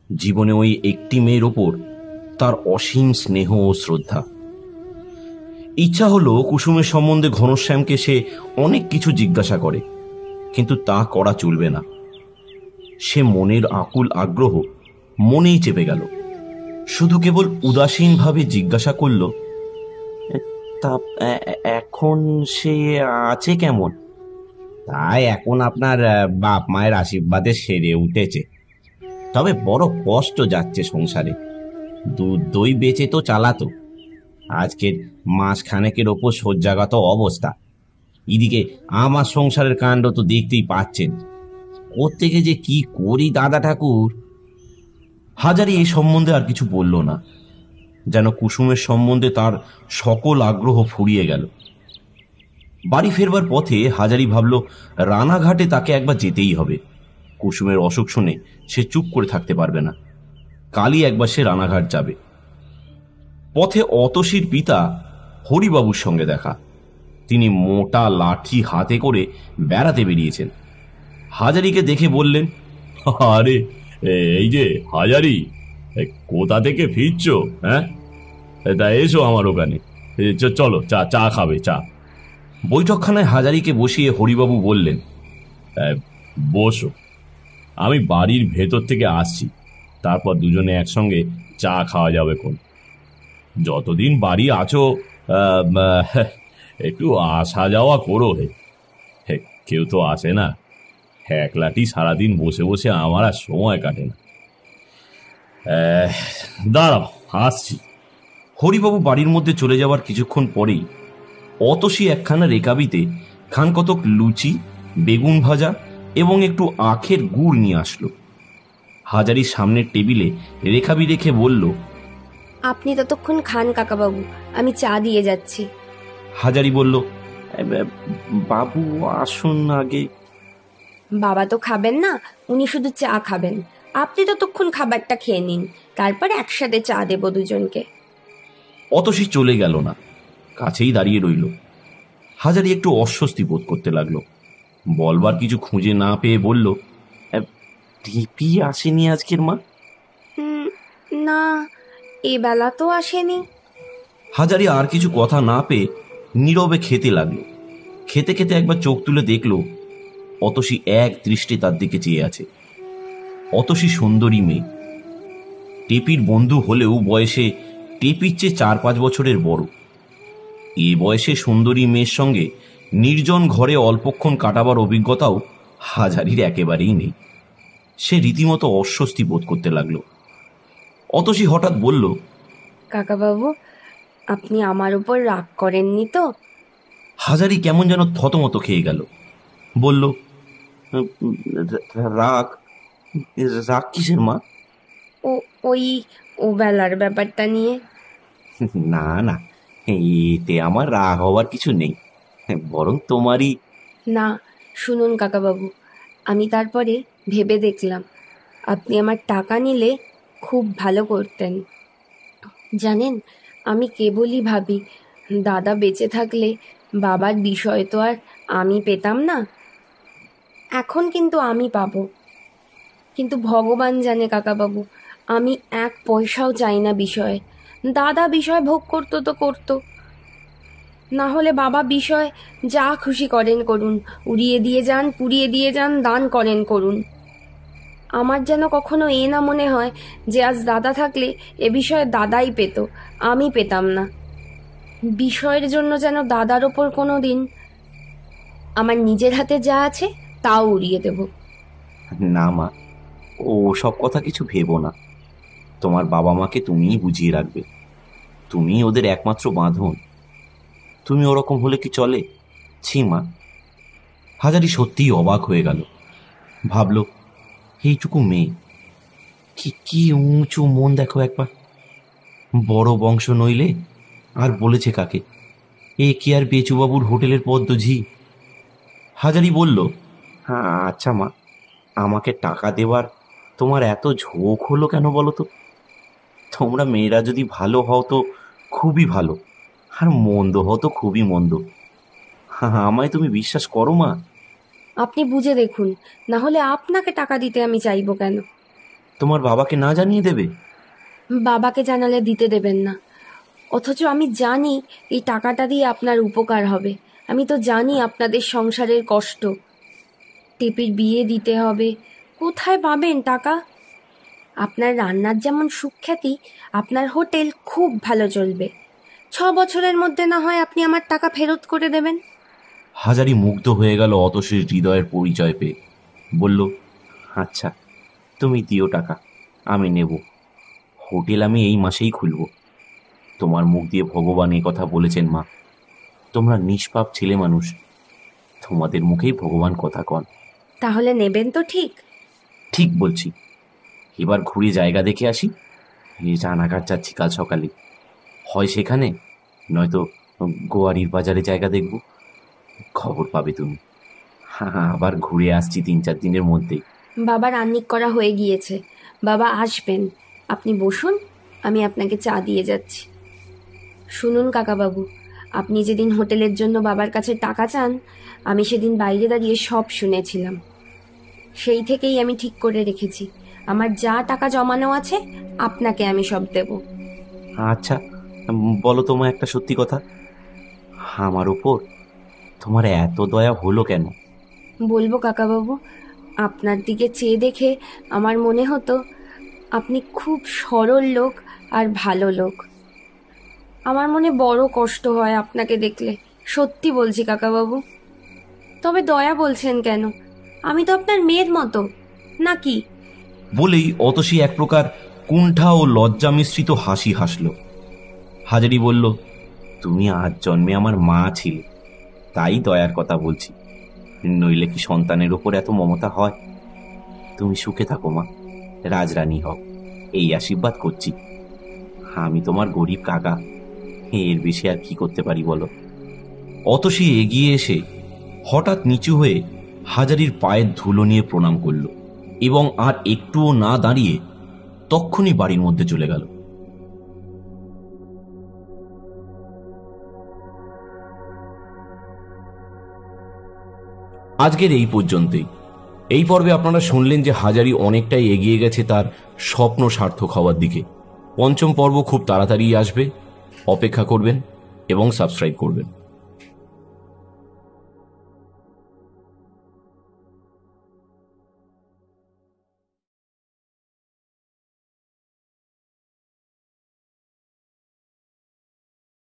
জীবনে ওই একটি মেয়ের ওপর তার অসীম স্নেহ ও শ্রদ্ধা। ইচ্ছা হলো কুসুমের সম্বন্ধে ঘনশ্যামকে সে অনেক কিছু জিজ্ঞাসা করে, কিন্তু তা করা চলবে না। সে মনের আকুল আগ্রহ মনেই চেপে গেল। শুধু কেবল উদাসীনভাবে জিজ্ঞাসা করল, তা এখন সে আছে কেমন? তাই এখন আপনার বাপ মায়ের আশীর্বাদে সেরে উঠেছে। তবে বড় কষ্ট যাচ্ছে সংসারে। দুধ দই বেচে তো চালাতো। আজকের মাসখানেকের ওপর শয্যাগত অবস্থা। এদিকে আমার সংসারের কাণ্ড তো দেখতেই পাচ্ছেন। কোত্থেকে যে কি করি দাদা ঠাকুর। হাজারি এই সম্বন্ধে আর কিছু বলল না, যেন কুসুমের সম্বন্ধে তার সকল আগ্রহ ফুরিয়ে গেল। বাড়ি ফেরবার পথে হাজারি ভাবল রানাঘাটে তাকে একবার যেতেই হবে। কুসুমের অসুখ শুনে সে চুপ করে থাকতে পারবে না। কালই একবার সে রানাঘাট যাবে। পথে অতসীর পিতা হরিবাবুর সঙ্গে দেখা। তিনি মোটা লাঠি হাতে করে বেড়াতে বেরিয়েছেন। হাজারিকে দেখে বললেন, আরে এই যে হাজারি, কোথা থেকে ফিরছো? হ্যাঁ, তা এসো আমার ওখানে। চলো, চা চা খাবে, চা। বৈঠকখানায় হাজারিকে বসিয়ে হরিবাবু বললেন, বসো, আমি বাড়ির ভেতর থেকে আসছি, তারপর দুজনে একসঙ্গে চা খাওয়া যাবে। কোন যতদিন বাড়ি আছো একটু আসা যাওয়া করো। হে, কেউ তো আসে না। একলাটি সারাদিন বসে বসে আমার আর সময় কাটে না। দাঁড়াও, আসছি। হরিবাবু বাড়ির মধ্যে চলে যাওয়ার কিছুক্ষণ পরেই অতসী একখানা রেকাবিতে খানকতক লুচি, বেগুন ভাজা এবং একটু আখের গুড় নিয়ে আসলো। হাজারির সামনের টেবিলে রেখাবি রেখে বলল, আপনি ততক্ষণ খান কাকাবাবু, আমি চা দিয়ে যাচ্ছি। হাজারি বলল, বাবু আসুন আগে। বাবা তো খাবেন না, উনি শুধু চা খাবেন। আপনি ততক্ষণ খাবারটা খেয়ে নিন, তারপর একসাথে চা দেব দুজনকে। অতসী চলে গেল না, কাছেই দাঁড়িয়ে রইল। হাজারি একটু অস্বস্তি বোধ করতে লাগলো। বলবার কিছু খুঁজে না পেয়ে বলল, টিপি আসেনি আজকের মা? না, এ বেলা তো আসেনি। হাজারি আর কিছু কথা না পেয়ে নীরবে খেতে লাগলো। খেতে খেতে একবার চোখ তুলে দেখলো অতসী এক দৃষ্টি তার দিকে চেয়ে আছে। অতসী সুন্দরী মেয়ে, টেপির বন্ধু হলেও বয়সে টেপির চেয়ে 4-5 বছরের বড়। এ বয়সে সুন্দরী মেয়ের সঙ্গে নির্জন ঘরে অল্পক্ষণ কাটাবার অভিজ্ঞতাও হাজারির একেবারেই নেই। সে রীতিমতো অস্বস্তি বোধ করতে লাগলো। অতসী হঠাৎ বলল, কাকাবাবু, আপনি আমার উপর রাগ করেননি তো? হাজারি কেমন যেন থতমত খেয়ে গেল। বলল, রাগ? রাগ কিসের মা? ও ওই ও বেলার ব্যাপারটা নিয়ে। না না, এতে আমার রাগ হওয়ার কিছু নেই, বরং তোমারই। না, শুনুন কাকাবাবু, আমি তারপরে ভেবে দেখলাম আপনি আমার টাকা নিলে খুব ভালো করতেন। জানেন, আমি কেবলই ভাবি দাদা বেঁচে থাকলে বাবার বিষয় তো আর আমি পেতাম না, এখন কিন্তু আমি পাবো। কিন্তু ভগবান জানে কাকাবাবু, আমি এক পয়সাও চাই না বিষয়ে। দাদা বিষয় ভোগ করতো তো করতো, না হলে বাবা বিষয় যা খুশি করেন করুন, উড়িয়ে দিয়ে যান, পুড়িয়ে দিয়ে যান, দান করেন করুন। আমার যেন কখনো এ না মনে হয় যে আজ দাদা থাকলে এ বিষয়ে দাদাই পেত, আমি পেতাম না। বিষয়ের জন্য যেন দাদার ওপর কোনো দিন আমার নিজের হাতে যা আছে তাও উড়িয়ে দেব। না মা, ও সব কথা কিছু ভেবো না। তোমার বাবা মাকে তুমিই বুঝিয়ে রাখবে, তুমি ওদের একমাত্র বাঁধন। তুমি ওরকম হলে কি চলে? ছি মা। হাজারি সত্যিই অবাক হয়ে গেল। ভাবল, এইটুকু মেয়ে, কি কি উঁচু মন দেখো একবার। বড় বংশ নইলে আর বলেছে কাকে? এ কি আর বেচুবাবুর হোটেলের পদ্মঝি? হাজারি বলল, হ্যাঁ আচ্ছা মা, আমাকে টাকা দেওয়ার তোমার এত ঝোঁক হলো কেন বলো তো? তোমরা মেয়েরা যদি ভালো হও তো খুবই ভালো, আর মন্দ হও তো খুবই মন্দ। আমায় তুমি বিশ্বাস করো মা। আপনি বুঝে দেখুন, না হলে আপনাকে টাকা দিতে আমি চাইবো কেন? তোমার বাবাকে না জানিয়ে দেবে? বাবাকে জানালে দিতে দেবেন না, অথচ আমি জানি এই টাকাটা দিয়ে আপনার উপকার হবে। আমি তো জানি আপনাদের সংসারের কষ্ট। টেপির বিয়ে দিতে হবে, কোথায় পাবেন টাকা? আপনার রান্নার যেমন সুখ্যাতি, আপনার হোটেল খুব ভালো চলবে। 6 বছরের মধ্যে না হয় আপনি আমার টাকা ফেরত করে দেবেন। হাজারি মুগ্ধ হয়ে গেল অতসীর হৃদয়ের পরিচয় পেয়ে। বলল, আচ্ছা, তুমি দিও টাকা, আমি নেব। হোটেল আমি এই মাসেই খুলব। তোমার মুখ দিয়ে ভগবান এই কথা বলেছেন মা। তোমরা নিষ্পাপ ছেলে মানুষ, তোমাদের মুখেই ভগবান কথা কন। তাহলে নেবেন তো ঠিক? ঠিক বলছি। এবার ঘুরে জায়গা দেখে আসি। রানাঘাট যাচ্ছি কাল সকালে, হয় সেখানে, নয়তো গোয়ারির বাজারে জায়গা দেখব। খবর পাবে তুমি। হ্যাঁ, আবার ঘুরে আসছি 3-4 দিনের মধ্যেই। বাবার আহ্নিক করা হয়ে গিয়েছে, বাবা আসবেন। আপনি বসুন, আমি আপনাকে চা দিয়ে যাচ্ছি। শুনুন কাকাবাবু, আপনি যেদিন হোটেলের জন্য বাবার কাছে টাকা চান, আমি সেদিন বাইরে দাঁড়িয়ে সব শুনেছিলাম। সেই থেকেই আমি ঠিক করে রেখেছি, আমার যা টাকা জমানো আছে আপনাকে আমি সব দেব। আচ্ছা, বলো তোমায় একটা সত্যি কথা, আমার উপর তোমার এত দয়া হলো কেন? বলবো কাকাবাবু, আপনার দিকে চেয়ে দেখে আমার মনে হতো আপনি খুব সরল লোক আর ভালো লোক। আমার মনে বড় কষ্ট হয় আপনাকে দেখলে, সত্যি বলছি কাকাবাবু। তবে দয়া বলছেন কেন? আমি তো আপনার মেয়ের মতো নাকি? বলেই অতসী এক প্রকার কুণ্ঠা ও লজ্জা মিশ্রিত হাসি হাসল। হাজারি বলল, তুমি আজ জন্মে আমার মা ছিলে, তাই দয়ার কথা বলছি, নইলে কি সন্তানের ওপর এত মমতা হয়? তুমি সুখে থাকো মা, রাজরানী হও, এই আশীর্বাদ করছি। আমি তোমার গরিব কাকা, এর বেশি আর কি করতে পারি বলো? অতসী এগিয়ে এসে হঠাৎ নিচু হয়ে হাজারির পায়ের ধুলো নিয়ে প্রণাম করল এবং আর একটুও না দাঁড়িয়ে তক্ষুনি বাড়ির মধ্যে চলে গেল। আজকের এই পর্যন্তই। এই পর্বে আপনারা শুনলেন যে হাজারি অনেকটাই এগিয়ে গেছে তার স্বপ্ন সার্থক হওয়ার দিকে। পঞ্চম পর্ব খুব তাড়াতাড়ি আসবে, অপেক্ষা করবেন এবং সাবস্ক্রাইব করবেন।